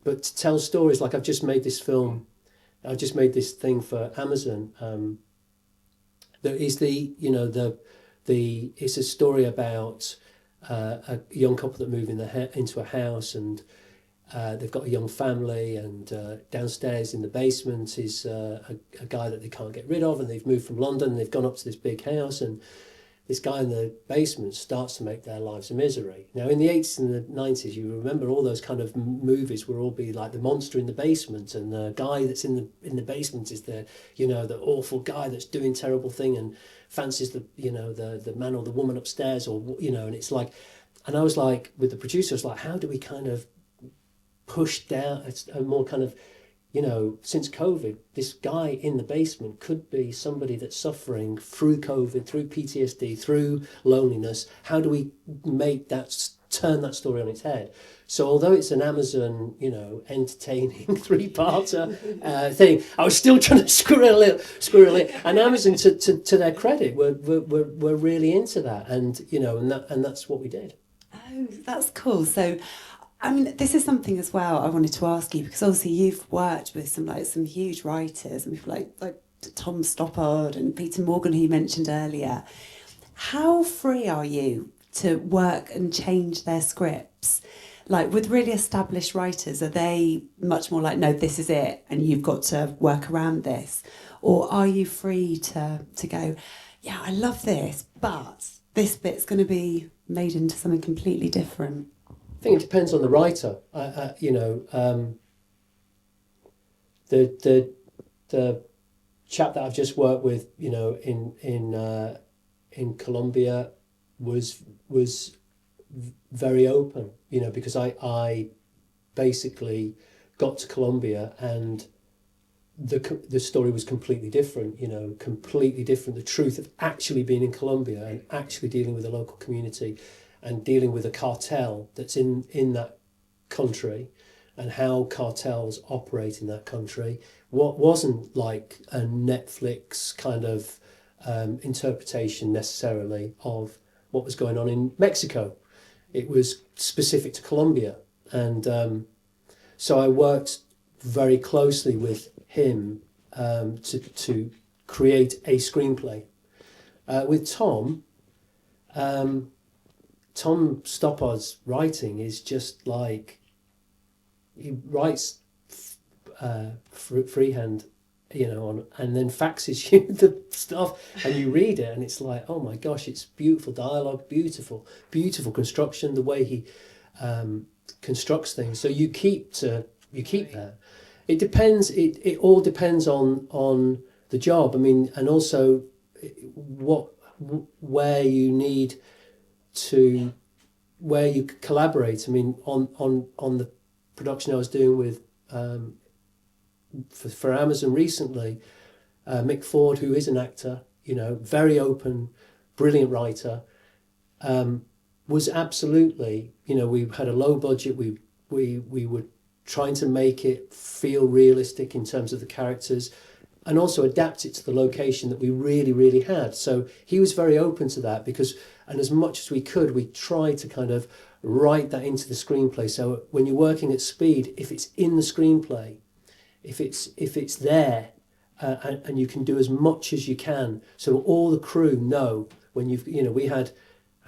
but to tell stories, like I've just made this thing for Amazon, there is it's a story about a young couple that move into a house, and they've got a young family, and downstairs in the basement is a guy that they can't get rid of, and they've moved from London, and they've gone up to this big house, and this guy in the basement starts to make their lives a misery. Now, in the 80s and the 90s, you remember all those kind of movies where all be like the monster in the basement, and the guy that's in the basement is the awful guy that's doing terrible thing and fancies the man or the woman upstairs, or, you know, and it's like, and I was like, with the producer, I was like, how do we kind of push down a more kind of, you know, since COVID, this guy in the basement could be somebody that's suffering through COVID, through PTSD, through loneliness. How do we turn that story on its head? So although it's an Amazon, you know, entertaining three-parter thing, I was still trying to squirrel it. And Amazon, to their credit, were really into that, and you know, and that's what we did. Oh, that's cool. So, I mean, this is something as well I wanted to ask you, because obviously you've worked with some huge writers, and people like Tom Stoppard and Peter Morgan, who you mentioned earlier. How free are you to work and change their scripts? Like with really established writers, are they much more like, no, this is it, and you've got to work around this? Or are you free to go, yeah, I love this, but this bit's going to be made into something completely different? I think it depends on the writer. You know, the chap that I've just worked with, you know, in Colombia was very open, you know, because I basically got to Colombia and the story was completely different, you know, completely different. The truth of actually being in Colombia and actually dealing with the local community and dealing with a cartel that's in that country, and how cartels operate in that country. What wasn't like a Netflix kind of interpretation necessarily of what was going on in Mexico. It was specific to Colombia. And so I worked very closely with him to create a screenplay. With Tom Stoppard's writing is just like, he writes freehand, you know, and then faxes you the stuff, and you read it, and it's like, oh my gosh, it's beautiful dialogue, beautiful construction, the way he constructs things. So you keep that. It depends. It all depends on the job. I mean, and also where you need to, where you collaborate. I mean, on the production I was doing with for Amazon recently, Mick Ford, who is an actor, you know, very open, brilliant writer, was absolutely, you know, we had a low budget. We were trying to make it feel realistic in terms of the characters. and also adapt it to the location that we really, really had. So he was very open to that and as much as we could, we tried to kind of write that into the screenplay. So when you're working at speed, if it's in the screenplay, if it's there, and you can do as much as you can, so all the crew know when I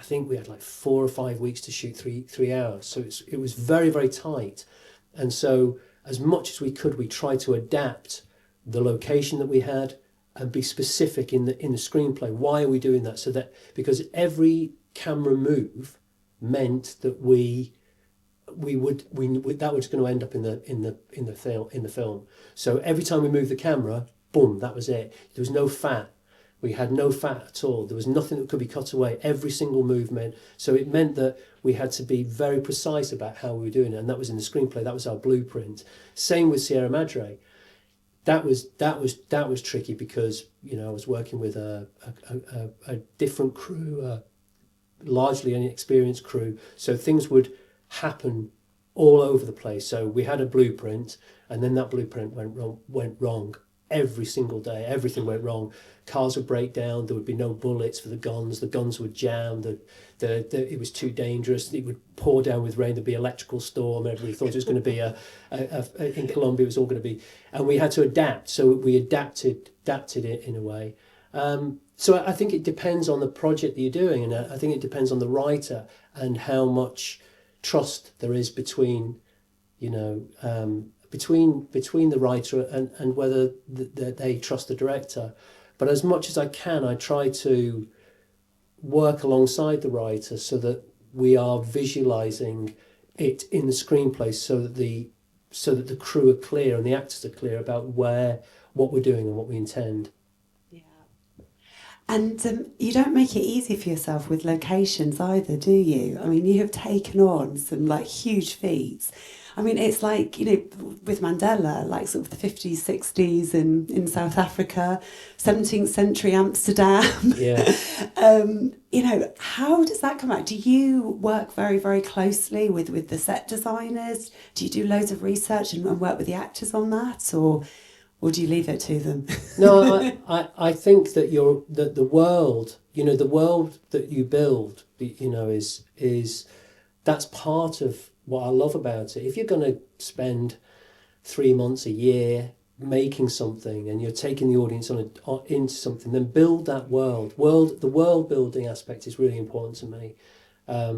think we had like 4 or 5 weeks to shoot 3 hours, so it was very, very tight, and so as much as we could, we tried to adapt the location that we had and be specific in the screenplay. Why are we doing that? So that because every camera move meant that we would that was going to end up in the film. So every time we moved the camera, boom, that was it. There was no fat. We had no fat at all. There was nothing that could be cut away. Every single movement. So it meant that we had to be very precise about how we were doing it, and that was in the screenplay. That was our blueprint. Same with Sierra Madre. That was tricky because I was working with a different crew, largely an inexperienced crew. So things would happen all over the place. So we had a blueprint, and then that blueprint went wrong every single day. Everything went wrong. Cars would break down. There would be no bullets for the guns. The guns would jam. It was too dangerous. It would pour down with rain. There'd be electrical storm. Everybody thought it was going to be in Colombia. It was all going to be, and we had to adapt. So we adapted it in a way. So I think it depends on the project that you're doing, and I think it depends on the writer and how much trust there is between the writer and whether they trust the director. But as much as I can, I try to work alongside the writer so that we are visualizing it in the screenplay, so that the crew are clear and the actors are clear about what we're doing and what we intend. Yeah. And you don't make it easy for yourself with locations either, do you? I mean, you have taken on some huge feats. I mean, it's like, with Mandela, like sort of the 50s, 60s in South Africa, 17th century Amsterdam. Yeah. How does that come out? Do you work very, very closely with the set designers? Do you do loads of research and work with the actors on that? Or do you leave it to them? No, I think that the world, the world that you build, is that's part of what I love about it. If you're going to spend 3 months, a year making something, and you're taking the audience into something, then build that world. The world building aspect is really important to me. I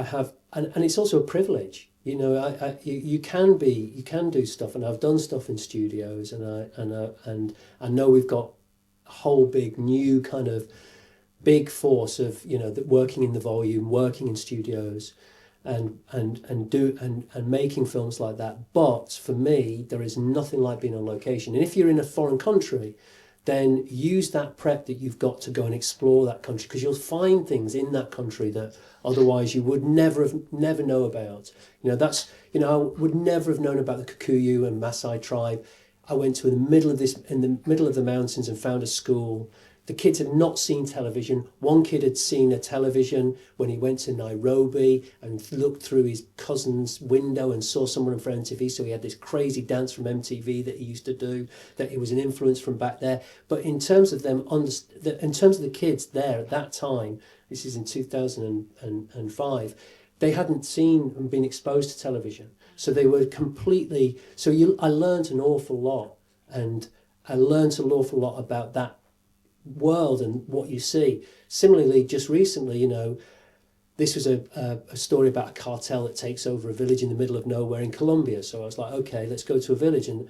have, and it's also a privilege. You can do stuff, and I've done stuff in studios, and I know we've got a whole big new kind of big force of working in the volume, working in studios, and making films like that. But for me, there is nothing like being on location. And if you're in a foreign country, then use that prep that you've got to go and explore that country, because you'll find things in that country that otherwise you would never know about. I would never have known about the Kikuyu and Maasai tribe. I went to in the middle of the mountains and found a school. The kids had not seen television. One kid had seen a television when he went to Nairobi and looked through his cousin's window and saw someone from MTV. So he had this crazy dance from MTV that he used to do, that it was an influence from back there. But in terms of in terms of the kids there at that time, this is in 2005, they hadn't seen and been exposed to television. So they were completely... I learned an awful lot. And I learned an awful lot about that world and what you see. Similarly, just recently, this was a story about a cartel that takes over a village in the middle of nowhere in Colombia. So I was like, okay, let's go to a village, and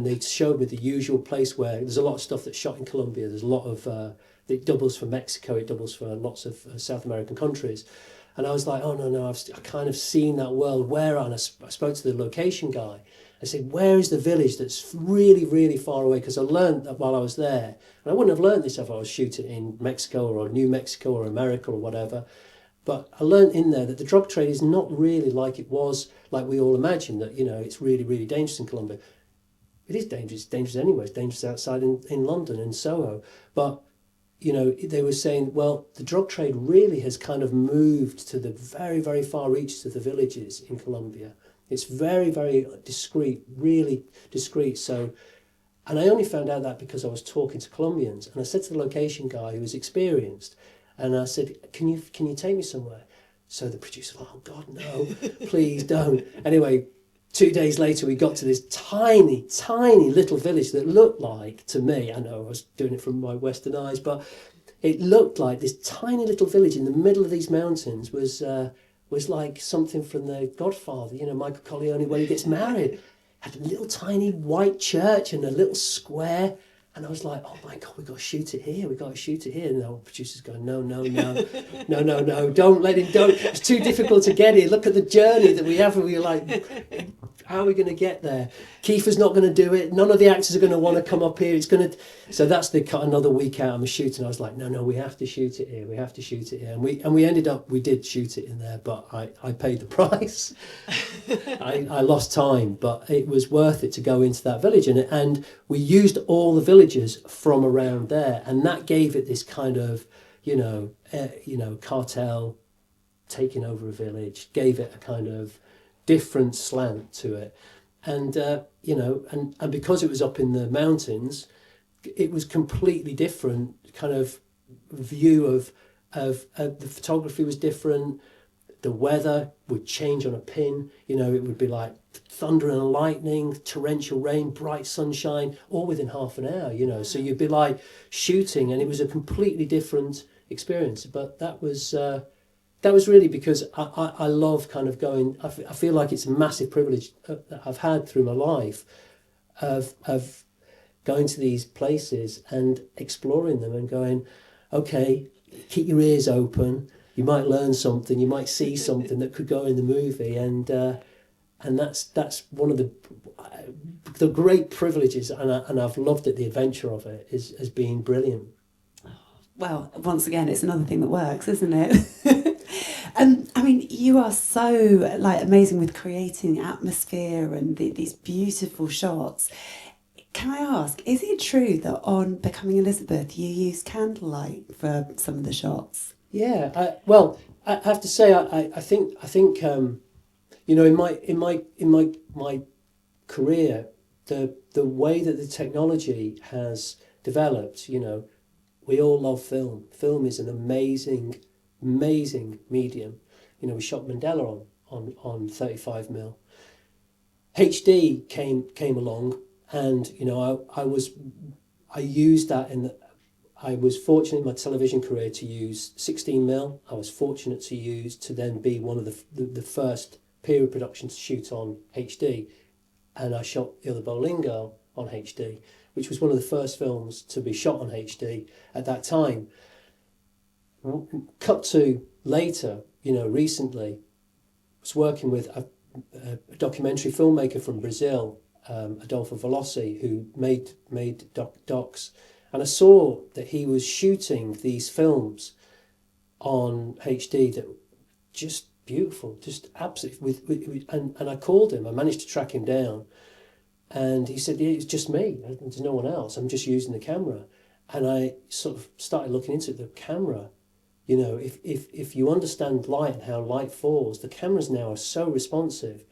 they showed me the usual place where there's a lot of stuff that's shot in Colombia. There's a lot of it doubles for Mexico, it doubles for lots of South American countries. And I was like, oh no, I've kind of seen that world. And I spoke to the location guy. I said, where is the village that's really, really far away? Because I learned that while I was there. And I wouldn't have learned this if I was shooting in Mexico or New Mexico or America or whatever. But I learned in there that the drug trade is not really like it was, like we all imagine, that, it's really, really dangerous in Colombia. It is dangerous. It's dangerous anyway. It's dangerous outside in London, in Soho. But, they were saying, well, the drug trade really has kind of moved to the very, very far reaches of the villages in Colombia. It's very, very discreet, really discreet. So, and I only found out that because I was talking to Colombians, and I said to the location guy who was experienced, and I said, can you take me somewhere? So the producer was like, oh God, no, please don't. Anyway, 2 days later, we got to this tiny, tiny little village that looked like, to me, I know I was doing it from my Western eyes, but it looked like this tiny little village in the middle of these mountains was like something from The Godfather, you know, Michael Corleone when he gets married. Had a little tiny white church and a little square. And I was like, oh my God, we've got to shoot it here. We've got to shoot it here. And the producer's going, no, don't let him, don't. It's too difficult to get here. Look at the journey that we have. And we're like, how are we going to get there? Keifer's not going to do it. None of the actors are going to want to come up here. It's going to. So that's another week out. I'm shooting. I was like, no, we have to shoot it here. We have to shoot it here. And we ended up, we did shoot it in there, but I paid the price. I lost time, but it was worth it to go into that village. And we used all the villages from around there, and that gave it this kind of, cartel taking over a village, gave it a kind of different slant to it. And and because it was up in the mountains, it was completely different kind of view of the photography was different. The weather would change on a pin. It would be like thunder and lightning, torrential rain, bright sunshine, all within half an hour, So you'd be like shooting, and it was a completely different experience. But that was really because I love kind of going. I feel like it's a massive privilege that I've had through my life of going to these places and exploring them and going, okay, keep your ears open. You might learn something. You might see something that could go in the movie, and that's one of the great privileges. And I've loved it. The adventure of it has been brilliant. Well, once again, it's another thing that works, isn't it? I mean, you are so amazing with creating atmosphere and these beautiful shots. Can I ask, is it true that on Becoming Elizabeth you used candlelight for some of the shots? Yeah, I have to say, I think in my career, the way that the technology has developed, we all love film. Film is an amazing medium. We shot Mandela on 35mm. HD came along, and I used that I was fortunate in my television career to use 16mm. I was fortunate to then be one of the first period productions to shoot on HD, and I shot The Other Boleyn Girl on HD, which was one of the first films to be shot on HD at that time. Cut to later, recently, I was working with a documentary filmmaker from Brazil, Adolfo Veloci, who made docs. And I saw that he was shooting these films on HD that were just beautiful, just absolutely. And I called him. I managed to track him down, and he said, "Yeah, it's just me. There's no one else. I'm just using the camera." And I sort of started looking into the camera. If you understand light and how light falls, the cameras now are so responsive.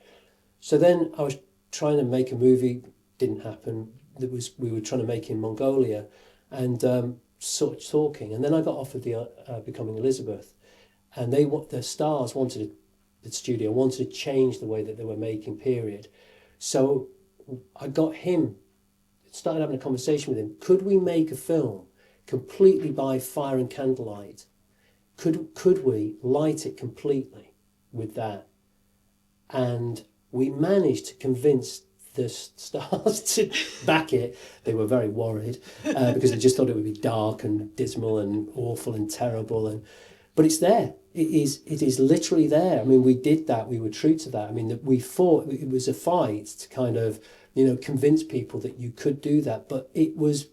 So then I was trying to make a movie. Didn't happen. We were trying to make in Mongolia. And sort of talking, and then I got offered the Becoming Elizabeth, and the stars the studio wanted to change the way that they were making period. So I got him, started having a conversation with him. Could we make a film completely by fire and candlelight? Could we light it completely with that? And we managed to convince the stars to back it. They were very worried because they just thought it would be dark and dismal and awful and terrible. But it's there. It is literally there. I mean, we did that. We were true to that. I mean, we fought. It was a fight to kind of convince people that you could do that. But it was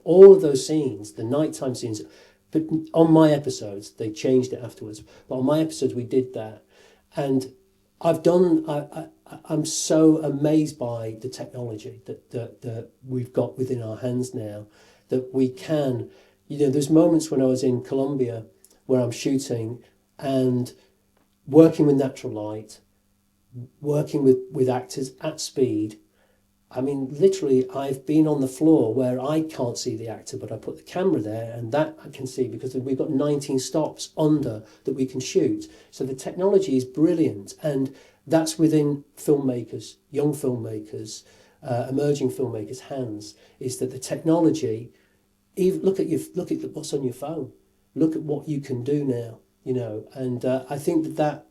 all of those scenes, the nighttime scenes. But on my episodes, they changed it afterwards. But on my episodes, we did that, and I'm so amazed by the technology that we've got within our hands now, that we can, there's moments when I was in Colombia where I'm shooting and working with natural light, working with actors at speed. I mean, literally, I've been on the floor where I can't see the actor, but I put the camera there and that I can see because we've got 19 stops under that we can shoot. So the technology is brilliant, and that's within filmmakers, young filmmakers, emerging filmmakers' hands, is that the technology, even look at what's on your phone, look at what you can do now, you know, and I think that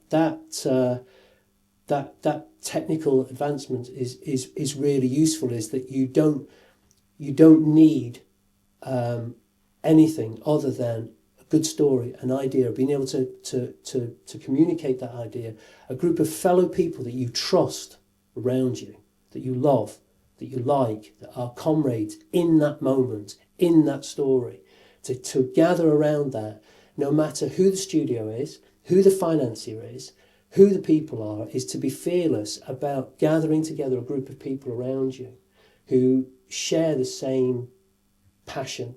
technical advancement is really useful. Is that you don't need anything other than a good story, an idea, being able to communicate that idea, a group of fellow people that you trust around you, that you love, that you like, that are comrades in that moment, in that story, to gather around that, no matter who the studio is, who the financier is, who the people are, is to be fearless about gathering together a group of people around you who share the same passion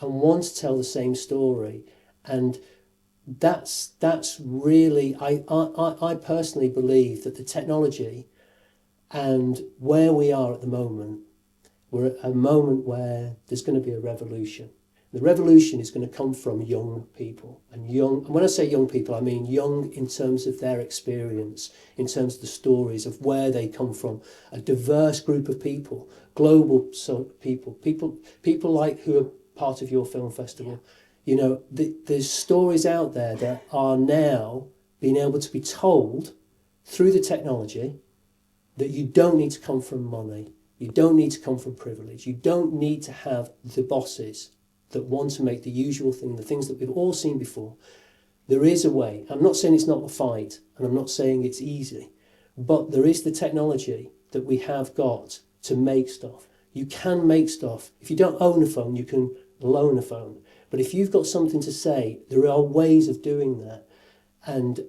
and want to tell the same story. And that's really, I personally believe that the technology and where we are at the moment, we're at a moment where there's going to be a revolution. The revolution is going to come from young people, and when I say young people, I mean young in terms of their experience, in terms of the stories of where they come from, a diverse group of people, global people like who are part of your film festival. You know, there's stories out there that are now being able to be told through the technology that you don't need to come from money, you don't need to come from privilege, you don't need to have the bosses that want to make the usual thing, the things that we've all seen before. There is a way. I'm not saying it's not a fight, and I'm not saying it's easy, but there is the technology that we have got to make stuff. You can make stuff. If you don't own a phone, you can loan a phone. But if you've got something to say, there are ways of doing that, and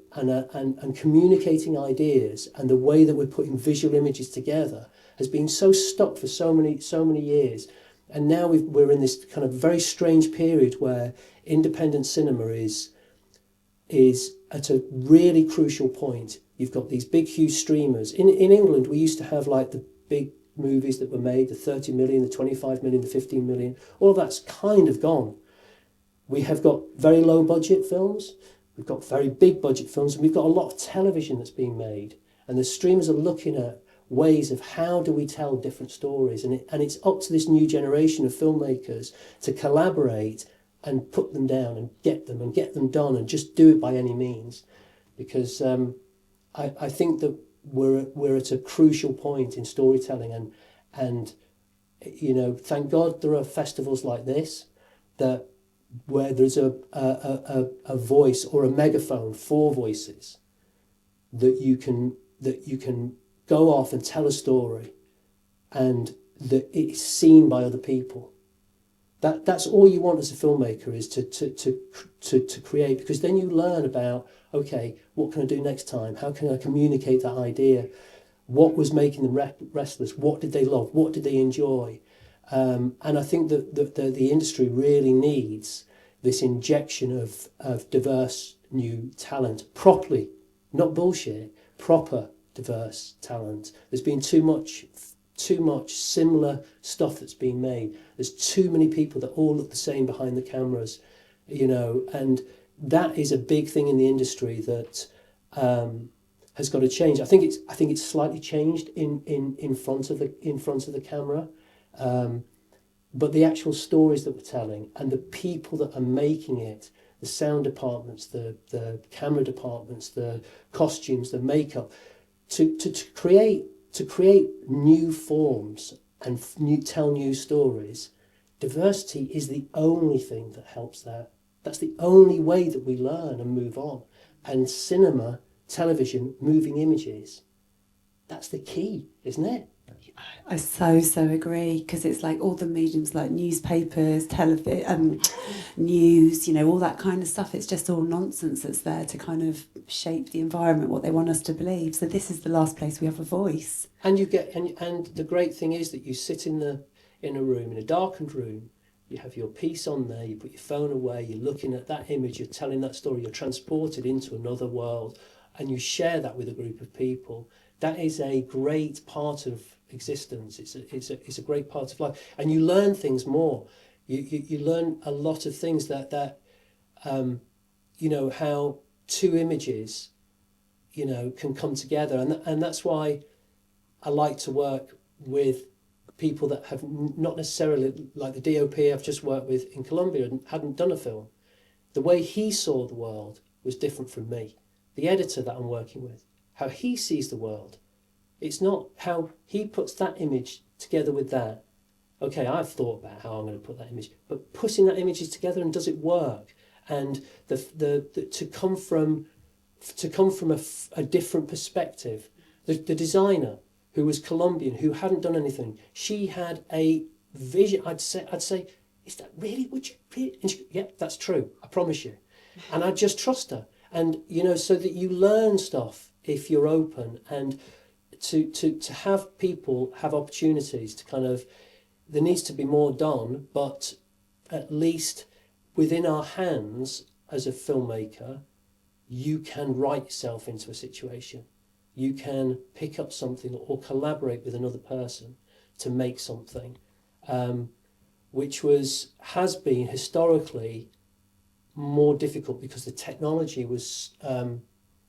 communicating ideas, and the way that we're putting visual images together has been so stuck for so many years. And now we're in this kind of very strange period where independent cinema is at a really crucial point. You've got these big, huge streamers. In England, we used to have like the big movies that were made, the 30 million, the 25 million, the 15 million. All of that's kind of gone. We have got very low budget films. We've got very big budget films, and we've got a lot of television that's being made. And the streamers are looking at ways of how do we tell different stories, and it's up to this new generation of filmmakers to collaborate and put them down and get them done, and just do it by any means, because I think that we're at a crucial point in storytelling, and you know, thank God there are festivals like this that where there's a voice or a megaphone for voices that you can go off and tell a story, and that it's seen by other people. That's all you want as a filmmaker, is to create, because then you learn about, okay, what can I do next time? How can I communicate that idea? What was making them restless? What did they love? What did they enjoy? And I think that the industry really needs this injection of diverse new talent, properly, not bullshit, proper diverse talent. There's been too much similar stuff that's been made. There's too many people that all look the same behind the cameras, you know, and that is a big thing in the industry that has got to change. I think it's slightly changed in front of the camera, but the actual stories that we're telling and the people that are making it, the sound departments, the camera departments, the costumes, the makeup, to create new forms and tell new stories. Diversity is the only thing that helps that. That's the only way that we learn and move on. And cinema, television, moving images, that's the key, isn't it? I so agree, because it's like all the mediums like newspapers, television, news, you know, all that kind of stuff. It's just all nonsense that's there to kind of shape the environment, what they want us to believe. So this is the last place we have a voice. And you get and the great thing is that you sit in a room, in a darkened room. You have your piece on there, you put your phone away, you're looking at that image, you're telling that story, you're transported into another world, and you share that with a group of people, that is a great part of existence. It's a great part of life, and you learn things more. You learn a lot of things that you know, how two images, you know, can come together, and that's why I like to work with people that have not necessarily, like the DOP I've just worked with in Colombia and hadn't done a film. The way he saw the world was different from me. The editor that I'm working with, how he sees the world, it's not how he puts that image together with that. Okay, I've thought about how I'm going to put that image, but putting that images together, and does it work? And to come from a different perspective. The designer, who was Colombian, who hadn't done anything, she had a vision. I'd say, is that really? Would you really? And she, yeah, that's true. I promise you. And I just trust her. And you know, so that you learn stuff if you're open, and to have people have opportunities to kind of. There needs to be more done, but at least within our hands as a filmmaker, you can write yourself into a situation. You can pick up something or collaborate with another person to make something, which has been historically more difficult because the technology was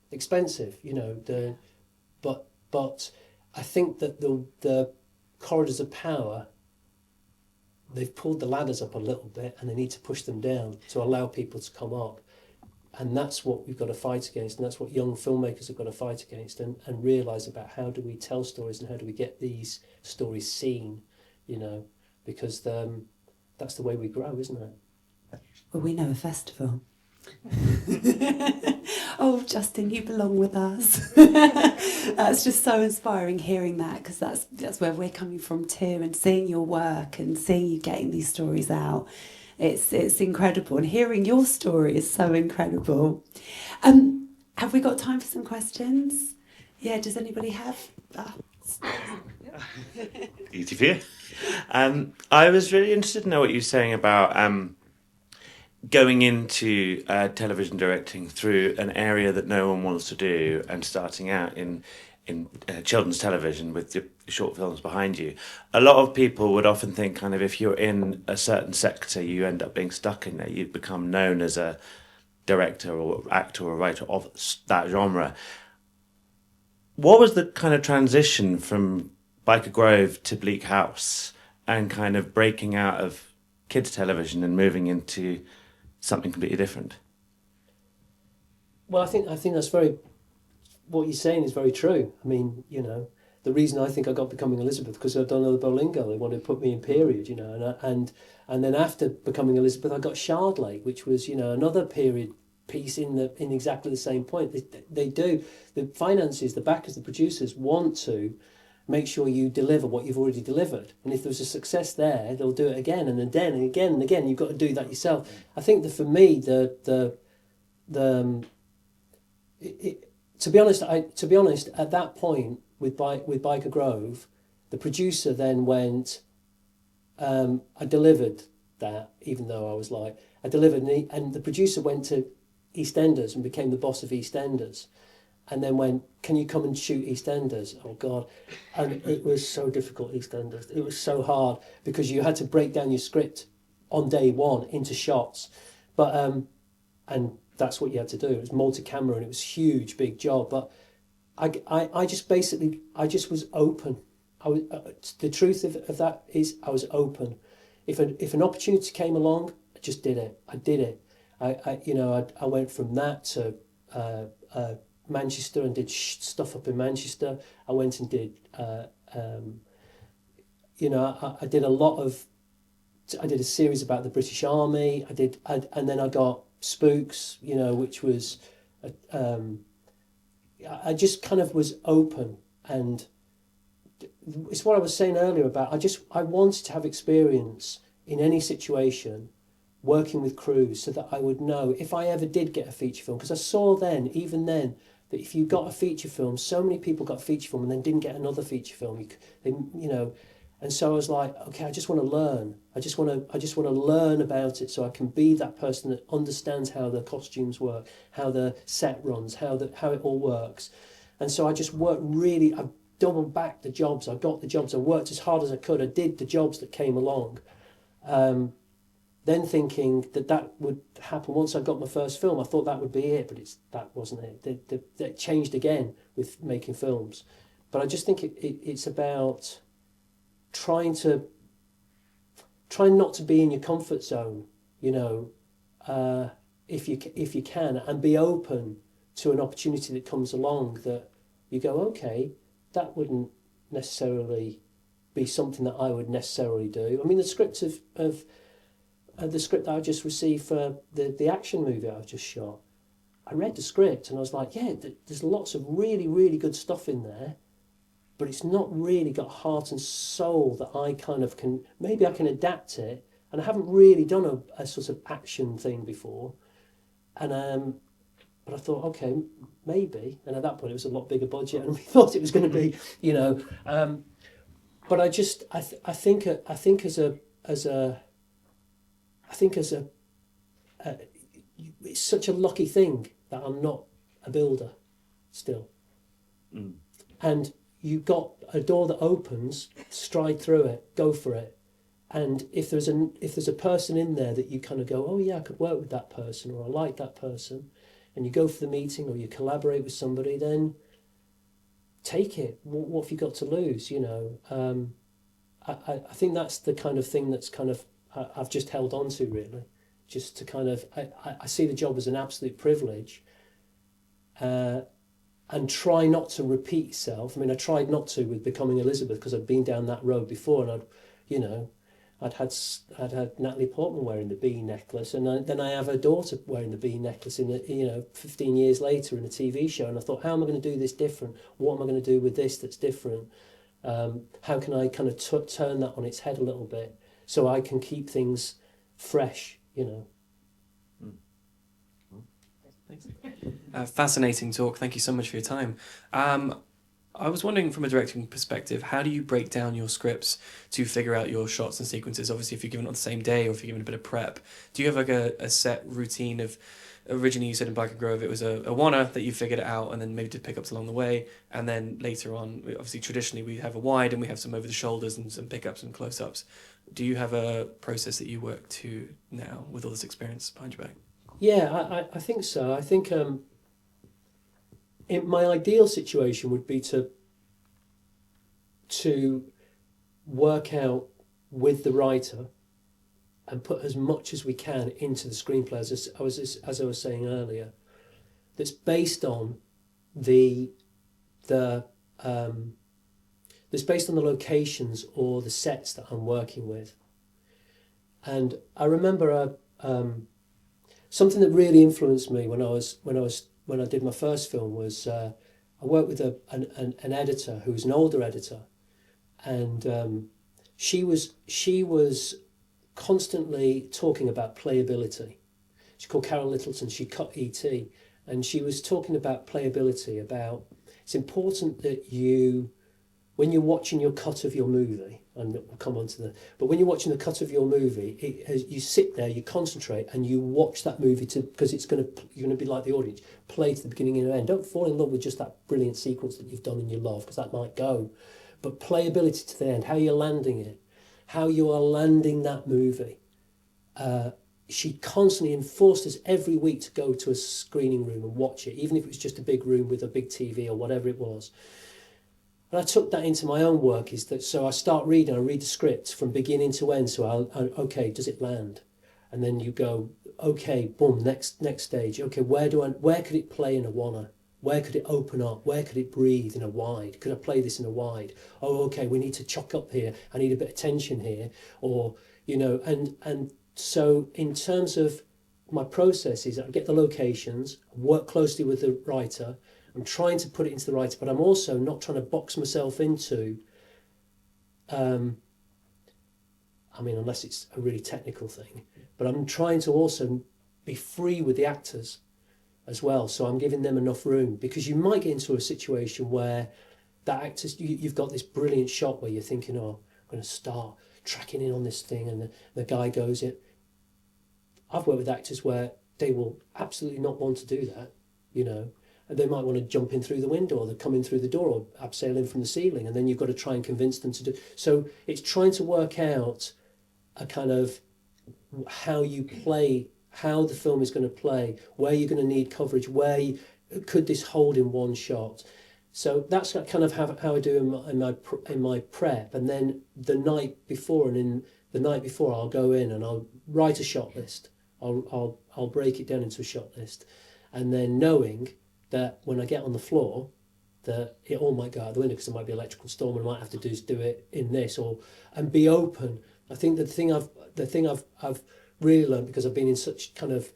expensive. You know, but I think that the corridors of power, they've pulled the ladders up a little bit, and they need to push them down to allow people to come up. And that's what we've got to fight against, and that's what young filmmakers have got to fight against, and realise about how do we tell stories and how do we get these stories seen, you know, because that's the way we grow, isn't it? Well, we know a festival. Oh, Justin, you belong with us. That's just so inspiring hearing that, because that's where we're coming from too, and seeing your work and seeing you getting these stories out. It's incredible, and hearing your story is so incredible. Have we got time for some questions? Yeah, does anybody have? Easy for you. I was really interested to know what you were saying about going into television directing through an area that no one wants to do, and starting out in children's television with the short films behind you. A lot of people would often think kind of if you're in a certain sector, you end up being stuck in there. You become known as a director or actor or writer of that genre. What was the kind of transition from Byker Grove to Bleak House, and kind of breaking out of kids television and moving into something completely different? Well, I think that's what you're saying is very true. I mean, you know, the reason I think I got Becoming Elizabeth, because I'd done Other Boleyn Girl, they wanted to put me in period, you know, and then after Becoming Elizabeth, I got Shardlake, which was, you know, another period piece in exactly the same point. They do, the finances, the backers, the producers want to make sure you deliver what you've already delivered, and if there's a success there, they'll do it again and then and again and again. You've got to do that yourself. I think that for me, to be honest, at that point with Byker Grove, the producer then went, I delivered that, even though I was like, I delivered, and the producer went to EastEnders and became the boss of EastEnders, and then went, can you come and shoot EastEnders? Oh God. And it was so difficult, EastEnders. It was so hard, because you had to break down your script on day one into shots. But and that's what you had to do. It was multi-camera, and it was a huge, big job. But I just was open. The truth of that is I was open. If an opportunity came along, I just did it. I did it. I went from that to Manchester and did stuff up in Manchester. I went and did, I did a lot of, I did a series about the British Army. And then I got Spooks, you know, which was, I just kind of was open, and it's what I was saying earlier about, I wanted to have experience in any situation, working with crews, so that I would know if I ever did get a feature film, because I saw even then, that if you got a feature film, so many people got a feature film and then didn't get another feature film. And so I was like, okay, I just want to learn. I just want to learn about it so I can be that person that understands how the costumes work, how the set runs, how it all works. And so I just worked really. I doubled back the jobs. I got the jobs. I worked as hard as I could. I did the jobs that came along. Then thinking that would happen once I got my first film. I thought that would be it, but that wasn't it. It changed again with making films. But I just think it's about trying not to be in your comfort zone, if you can, and be open to an opportunity that comes along that you go, okay, that wouldn't necessarily be something that I would necessarily do. I mean, the script the script that I just received for the action movie I just shot, I read the script and I was like, yeah, there's lots of really, really good stuff in there, but it's not really got heart and soul that I kind of can, maybe I can adapt it. And I haven't really done a sort of action thing before. And but I thought, okay, maybe. And at that point, it was a lot bigger budget than we thought it was going to be, But I just, I think it's such a lucky thing that I'm not a builder still. Mm. And you've got a door that opens, stride through it, go for it. And if there's a person in there that you kind of go, oh yeah, I could work with that person, or I like that person, and you go for the meeting or you collaborate with somebody, then take it. What have you got to lose? I think that's the kind of thing that's kind of I've just held on to, really, just to kind of I see the job as an absolute privilege, and try not to repeat yourself. I mean, I tried not to with Becoming Elizabeth because I'd been down that road before, and I'd had Natalie Portman wearing the bee necklace, and then I have her daughter wearing the bee necklace in 15 years later in a TV show, and I thought, how am I going to do this different? What am I going to do with this that's different? How can I kind of turn that on its head a little bit so I can keep things fresh, Thanks. Fascinating talk. Thank you so much for your time. I was wondering, from a directing perspective, how do you break down your scripts to figure out your shots and sequences? Obviously, if you're given it on the same day or if you're given a bit of prep, do you have like a set routine of, originally you said in Black and Grove it was a wanna that you figured it out and then maybe did pickups along the way, and then later on, obviously traditionally we have a wide and we have some over the shoulders and some pickups and close-ups. Do you have a process that you work to now with all this experience behind your back? Yeah, I think so. I think my ideal situation would be to work out with the writer and put as much as we can into the screenplay, as I was saying earlier, that's based on that's based on the locations or the sets that I'm working with. And I remember something that really influenced me when I did my first film was I worked with an editor who was an older editor, and she was constantly talking about playability. She's called Carol Littleton. She cut E.T. and she was talking about playability. About it's important that when you're watching your cut of your movie, and we'll come on to but when you're watching the cut of your movie, you sit there, you concentrate, and you watch that movie because you're going to be like the audience, play to the beginning and end. Don't fall in love with just that brilliant sequence that you've done and you love, because that might go, but playability to the end, how you're landing it, how you are landing that movie. She constantly enforced us every week to go to a screening room and watch it, even if it was just a big room with a big TV or whatever it was. And I took that into my own work, so I read the script from beginning to end, so okay, does it land? And then you go, okay, boom, next stage, okay, where could it play in a wanna? Where could it open up? Where could it breathe in a wide? Could I play this in a wide? Oh, okay, we need to chock up here. I need a bit of tension here. Or, and so in terms of my processes, I get the locations, work closely with the writer. I'm trying to put it into the writer, but I'm also not trying to box myself into, unless it's a really technical thing, but I'm trying to also be free with the actors as well. So I'm giving them enough room, because you might get into a situation where that actor, you've got this brilliant shot where you're thinking, oh, going to start tracking in on this thing, and the guy goes in. I've worked with actors where they will absolutely not want to do that, you know, and they might want to jump in through the window, or they come in through the door, or abseil in from the ceiling, and then you've got to try and convince them to do. So it's trying to work out a kind of how you play, how the film is going to play, where you're going to need coverage, could this hold in one shot. So that's kind of how I do in my prep, and then the night before I'll go in and I'll write a shot list. I'll break it down into a shot list, and then knowing that when I get on the floor, that it all might go out the window because there might be electrical storm, and I might have to do it in this, and be open. I think the thing I've really learned, because I've been in such kind of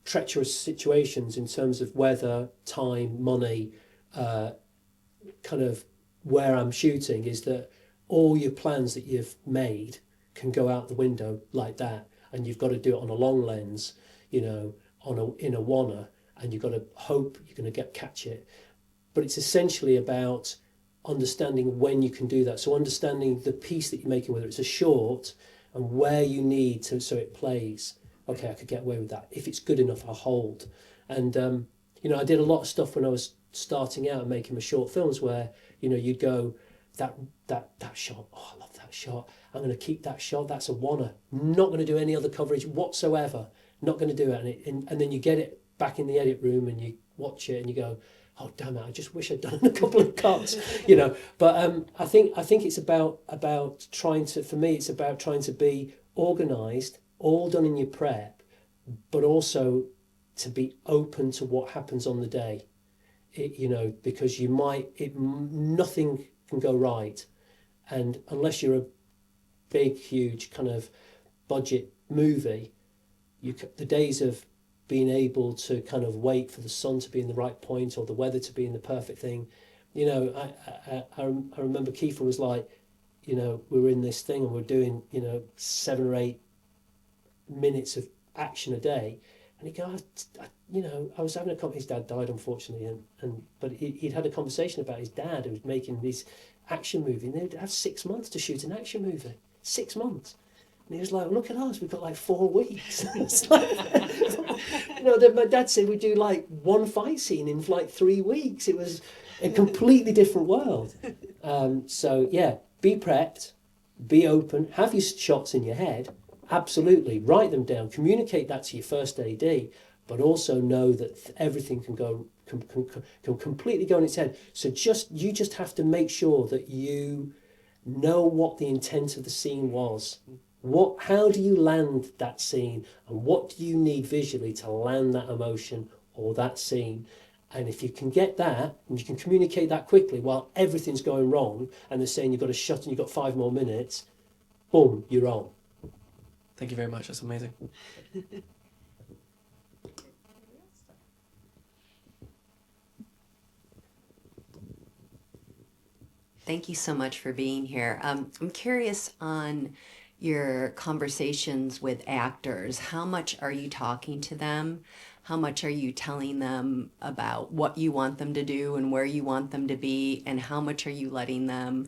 treacherous situations in terms of weather, time, money, kind of where I'm shooting, is that all your plans that you've made can go out the window like that, and you've got to do it on a long lens, you know, in a wanna, and you've got to hope you're going to catch it. But it's essentially about understanding when you can do that. So understanding the piece that you're making, whether it's a short, and where you need to, so it plays. Okay, I could get away with that. If it's good enough, I'll hold. And, you know, I did a lot of stuff when I was starting out and making my short films where, you know, you'd go, that shot, oh, I love that shot. I'm going to keep that shot. That's a wanna. Not going to do any other coverage whatsoever. Not going to do it. And then you get it back in the edit room and you watch it and you go, oh, damn it, I just wish I'd done a couple of cuts, you know. But I think it's about trying to, for me, it's about trying to be organised, all done in your prep, but also to be open to what happens on the day, you know, because nothing can go right. And unless you're a big, huge kind of budget movie, the days of being able to kind of wait for the sun to be in the right point or the weather to be in the perfect thing. You know, I remember Keifer was like, you know, we were in this thing and we're doing, you know, 7 or 8 minutes of action a day. And he'd go, you know, I was having a conversation, his dad died unfortunately, but he'd had a conversation about his dad who was making this action movie, and they'd have 6 months to shoot an action movie. 6 months. And he was like, look at us, we've got like 4 weeks. It's like, you know, my dad said we do like one fight scene in like 3 weeks. It was a completely different world. So yeah, be prepped, be open, have your shots in your head, absolutely, write them down, communicate that to your first AD, but also know that everything can completely go in its head. So you just have to make sure that you know what the intent of the scene was. How do you land that scene, and what do you need visually to land that emotion or that scene? And if you can get that, and you can communicate that quickly while everything's going wrong, and they're saying you've got a shot and you've got 5 more minutes, boom, you're on. Thank you very much. That's amazing. Thank you so much for being here. I'm curious on your conversations with actors. How much are you talking to them? How much are you telling them about what you want them to do and where you want them to be? And how much are you letting them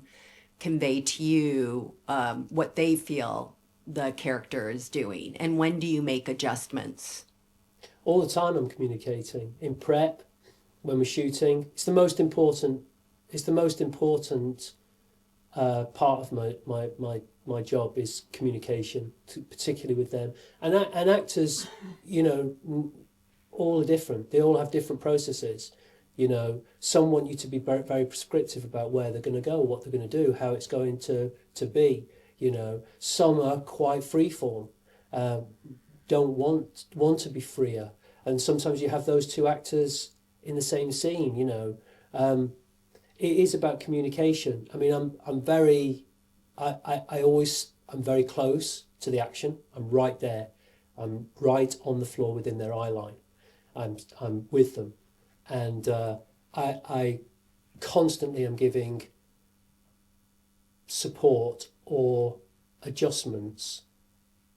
convey to you what they feel the character is doing? And when do you make adjustments? All the time I'm communicating. In prep, when we're shooting, it's the most important part of my job is communication, particularly with them. And actors, you know, all are different. They all have different processes. You know, some want you to be very, very prescriptive about where they're going to go, what they're going to do, how it's going to be. You know, some are quite freeform, don't want to be freer. And sometimes you have those 2 actors in the same scene, you know. It is about communication. I mean, I'm very close to the action. I'm right there. I'm right on the floor within their eye line. I'm with them, and I constantly am giving support or adjustments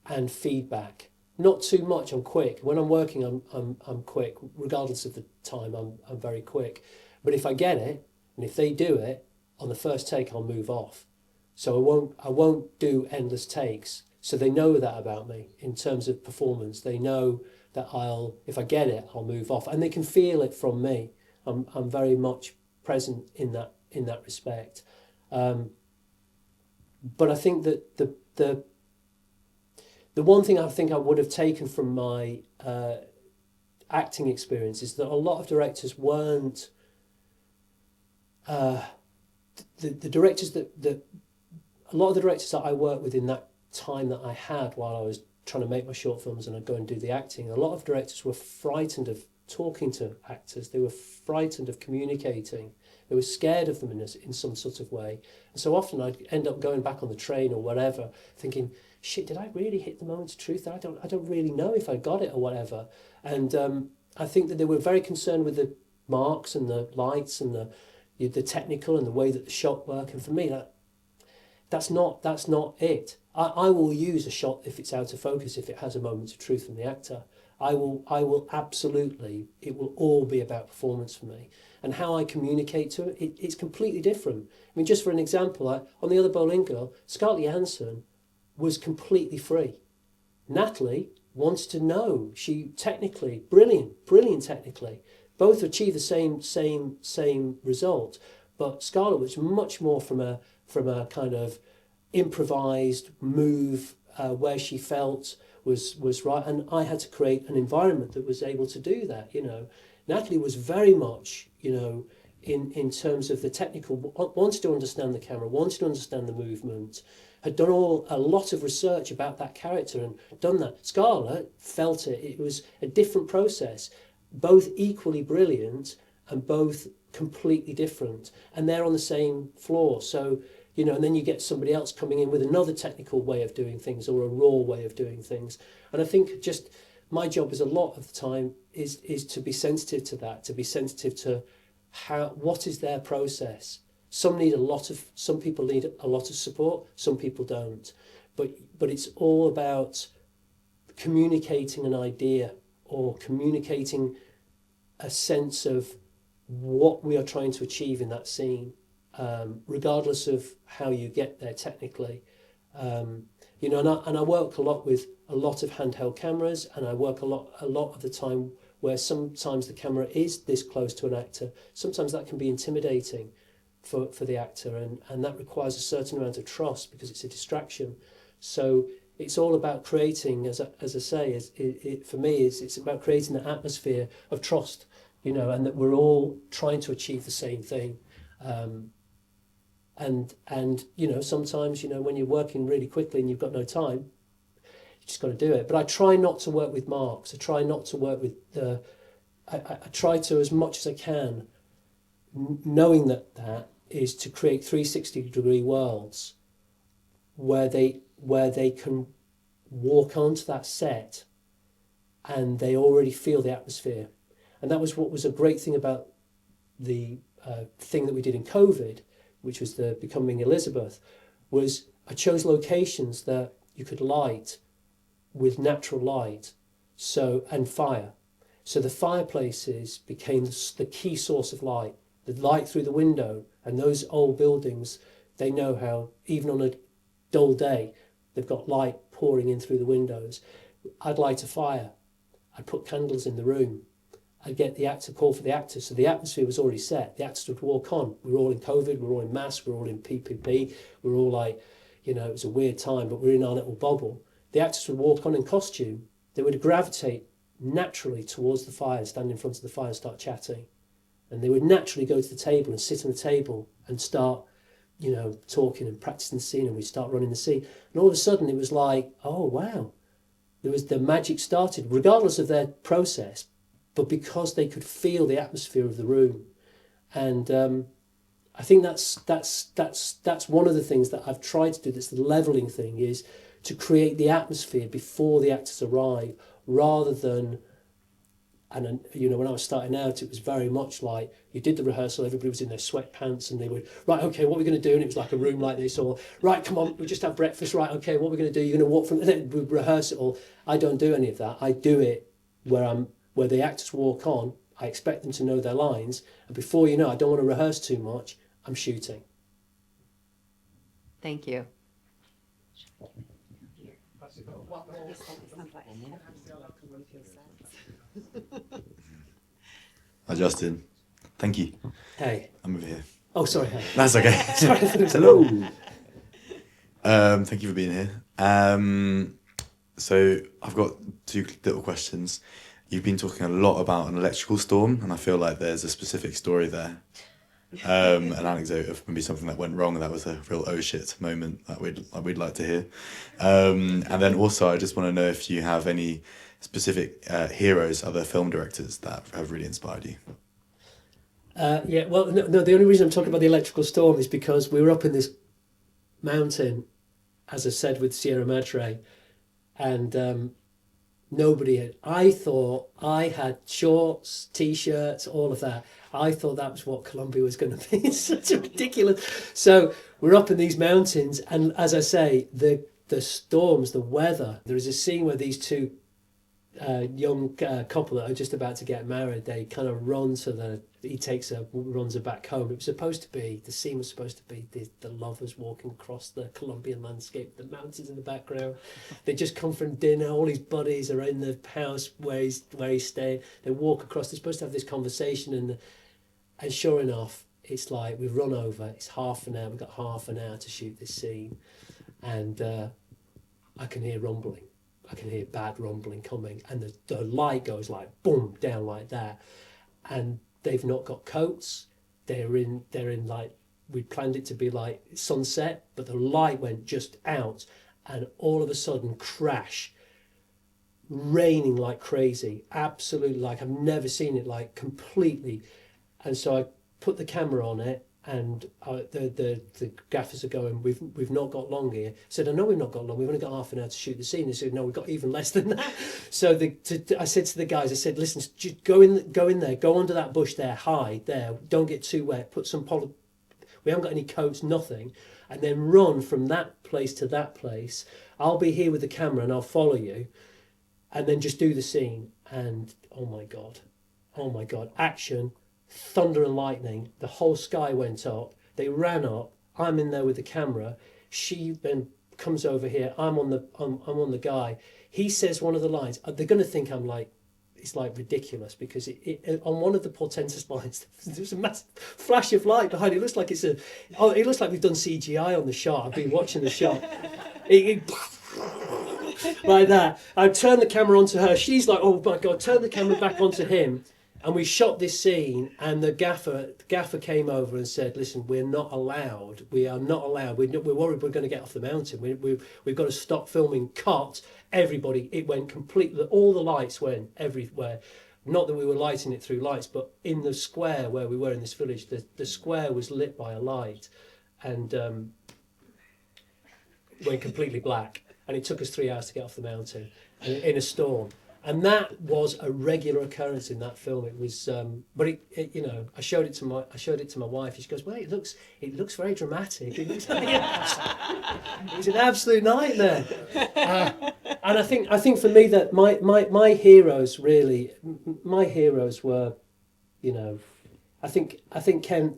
and feedback. Not too much. I'm quick. When I'm working, I'm quick. Regardless of the time, I'm very quick. But if I get it, and if they do it on the first take, I'll move off. So I won't do endless takes. So they know that about me in terms of performance. They know that if I get it, I'll move off, and they can feel it from me. I'm very much present in that respect. But I think that the one thing I think I would have taken from my acting experience is that a lot of directors weren't the directors that a lot of the directors that I worked with in that time that I had while I was trying to make my short films and I'd go and do the acting, a lot of directors were frightened of talking to actors. They were frightened of communicating. They were scared of them in some sort of way. And so often I'd end up going back on the train or whatever, thinking, shit, did I really hit the moment of truth? I don't really know if I got it or whatever. And I think that they were very concerned with the marks and the lights and the technical and the way that the shot work. And for me, that's not it. I will use a shot if it's out of focus, if it has a moment of truth from the actor. I will absolutely, it will all be about performance for me. And how I communicate to it, it's completely different. I mean, just for an example, on the Other Boleyn Girl, Scarlett Johansson was completely free. Natalie wants to know. She technically, brilliant technically. Both achieve the same result. But Scarlett was much more from a kind of improvised move where she felt was right, and I had to create an environment that was able to do that. Natalie was very much, in terms of the technical, wanted to understand the camera, wanted to understand the movement, had done a lot of research about that character and done that. Scarlett felt it. It was a different process, both equally brilliant and both completely different, and they're on the same floor. So, and then you get somebody else coming in with another technical way of doing things or a raw way of doing things. And I think just my job is a lot of the time is to be sensitive to that, to be sensitive to what is their process. Some people need a lot of support, some people don't. But it's all about communicating an idea or communicating a sense of what we are trying to achieve in that scene. Regardless of how you get there technically, and I work a lot with a lot of handheld cameras, and I work a lot of the time where sometimes the camera is this close to an actor. Sometimes that can be intimidating for the actor, and that requires a certain amount of trust because it's a distraction. So it's all about creating, as I say, for me, it's about creating an atmosphere of trust, and that we're all trying to achieve the same thing. And sometimes, when you're working really quickly and you've got no time, you just got to do it. But I try not to work with marks. I try not to work with I try to, as much as I can, knowing that is to create 360-degree worlds where they can walk onto that set and they already feel the atmosphere. And that was what was a great thing about the thing that we did in COVID, which was the Becoming Elizabeth, was I chose locations that you could light with natural light, and fire. So the fireplaces became the key source of light. The light through the window, and those old buildings, they know how, even on a dull day, they've got light pouring in through the windows. I'd light a fire. I'd put candles in the room. I'd get the actor, call for the actors. So the atmosphere was already set. The actors would walk on. We were all in COVID, we were all in masks, we were all in PPP. We were all like, it was a weird time, but we were in our little bubble. The actors would walk on in costume. They would gravitate naturally towards the fire, stand in front of the fire and start chatting. And they would naturally go to the table and sit on the table and start, talking and practicing the scene, and we'd start running the scene. And all of a sudden it was like, oh, wow. The magic started, regardless of their process, but because they could feel the atmosphere of the room. And I think that's one of the things that I've tried to do, this levelling thing, is to create the atmosphere before the actors arrive, rather than, and when I was starting out, it was very much like, you did the rehearsal, everybody was in their sweatpants, and they would, right, okay, what are we going to do? And it was like a room like this, or, right, come on, we just have breakfast, right, okay, what are we going to do? You're going to walk from, and then we rehearse it all. I don't do any of that. I do it where the actors walk on, I expect them to know their lines, and before you know, I don't want to rehearse too much, I'm shooting. Thank you. Hi, Justin. Thank you. Hey. I'm over here. Oh, sorry. Hey. That's okay. Sorry, I thought it was Hello. hello. Thank you for being here. So I've got two little questions. You've been talking a lot about an electrical storm, and I feel like there's a specific story there. An anecdote of maybe something that went wrong, and that was a real oh shit moment that we'd like to hear. And then also, I just want to know if you have any specific heroes, other film directors that have really inspired you. Yeah, well, no, the only reason I'm talking about the electrical storm is because we were up in this mountain, as I said, with Sierra Madre, and nobody had. I thought I had shorts, t-shirts, all of that. I thought that was what Colombia was going to be. It's such a ridiculous. So we're up in these mountains, and as I say, the storms, the weather. There is a scene where these two young couple that are just about to get married, they kind of run to runs her back home. It was supposed to be, the scene was supposed to be the lovers walking across the Colombian landscape, the mountains in the background. They just come from dinner, all his buddies are in the house where he's staying. They walk across, they're supposed to have this conversation, and sure enough, it's like we've run over, it's half an hour, we've got half an hour to shoot this scene, and I can hear rumbling. I can hear bad rumbling coming, and the light goes like boom down like that, and they've not got coats. They're in like, we planned it to be like sunset, but the light went just out, and all of a sudden crash, raining like crazy, absolutely, like I've never seen it, like completely. And so I put the camera on it, and the gaffers are going, we've not got long here. I said, I know we've not got long, we've only got half an hour to shoot the scene. They said, no, we've got even less than that. So I said to the guys, I said, listen, just go in there, go under that bush there, hide there, don't get too wet, put some we haven't got any coats, nothing, and then run from that place to that place. I'll be here with the camera and I'll follow you, and then just do the scene. And oh my God, action, thunder and lightning, the whole sky went up, they ran up, I'm in there with the camera, she then comes over here, I'm on the guy, he says one of the lines, they're going to think I'm like, it's like ridiculous, because it on one of the portentous lines there's a massive flash of light behind it. It looks like it looks like we've done CGI on the shot. I've been watching the shot. Like that. I turn the camera onto her, she's like, oh my God, turn the camera back onto him. And we shot this scene, and the gaffer came over and said, listen, we are not allowed, we're worried we're going to get off the mountain, we've got to stop filming, cut, everybody, it went completely, all the lights went everywhere. Not that we were lighting it through lights, but in the square where we were in this village, the square was lit by a light, and went completely black. And it took us 3 hours to get off the mountain in a storm. And that was a regular occurrence in that film. It was, but it you know, I showed it to my wife. She goes, "Well, it looks very dramatic." It was an absolute nightmare. And I think for me that my heroes really, my heroes were, you know, I think Ken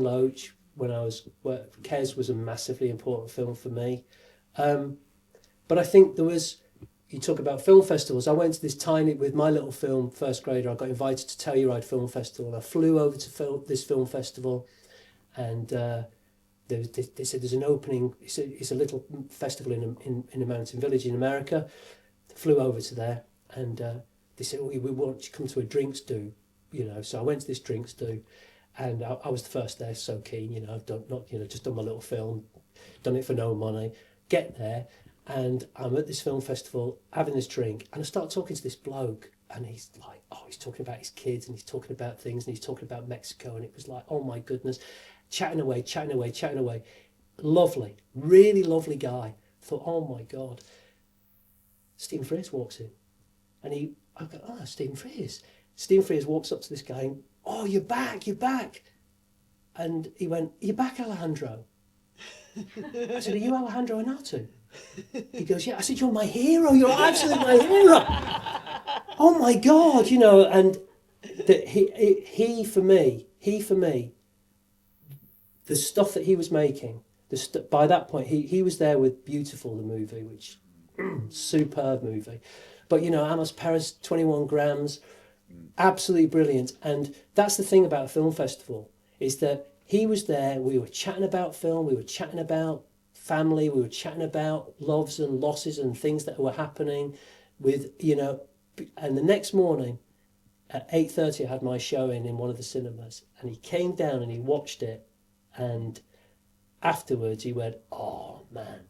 Loach Kes was a massively important film for me, but I think there was. You talk about film festivals. I went to this with my little film, first grader, I got invited to Telluride Film Festival. I flew over to this film festival, and they said there's an opening. It's a little festival in a mountain village in America. Flew over to there, and they said, we want you to come to a drinks do, you know. So I went to this drinks do, and I was the first there, so keen, you know. I've just done my little film, done it for no money. Get there. And I'm at this film festival having this drink, and I start talking to this bloke, and he's like, he's talking about his kids, and he's talking about things, and he's talking about Mexico, and it was like, oh my goodness, chatting away. Lovely, really lovely guy. I thought, oh my God. Stephen Frears walks in, and I go, oh, Stephen Frears. Stephen Frears walks up to this guy, and, oh, you're back. And he went, you're back, Alejandro. I said, are you Alejandro Inarritu? He goes, yeah. I said, you're my hero. You're absolutely my hero. Oh my God, you know. And he for me, the stuff that he was making, by that point, he was there with Beautiful, the movie, which superb movie. But, you know, Amos Perez, 21 grams, absolutely brilliant. And that's the thing about a film festival, is that he was there, we were chatting about film, we were chatting about family, we were chatting about loves and losses and things that were happening with, you know, and the next morning at 8:30 I had my showing in one of the cinemas, and he came down and he watched it, and afterwards he went, "Oh man,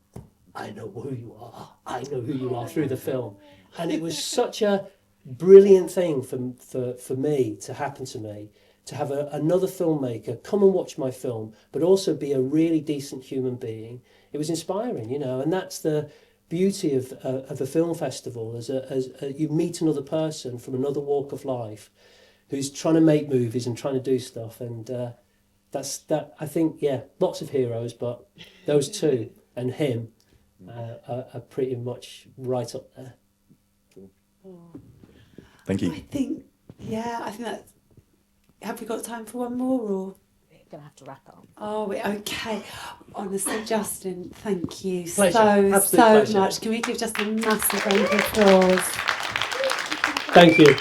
I know who you are. I know who you are," through the film. And it was such a brilliant thing for me to happen to me, to have another filmmaker come and watch my film, but also be a really decent human being. It was inspiring, you know, and that's the beauty of a film festival, as you meet another person from another walk of life who's trying to make movies and trying to do stuff, and that's that. I think, yeah, lots of heroes, but those two and him are pretty much right up there. Thank you. I think that's. Have we got time for one more, or? We're going to have to wrap up. Oh, okay. Honestly, Justin, thank you Pleasure. so Pleasure. much. Can we give Justin a massive round of applause? Thank you.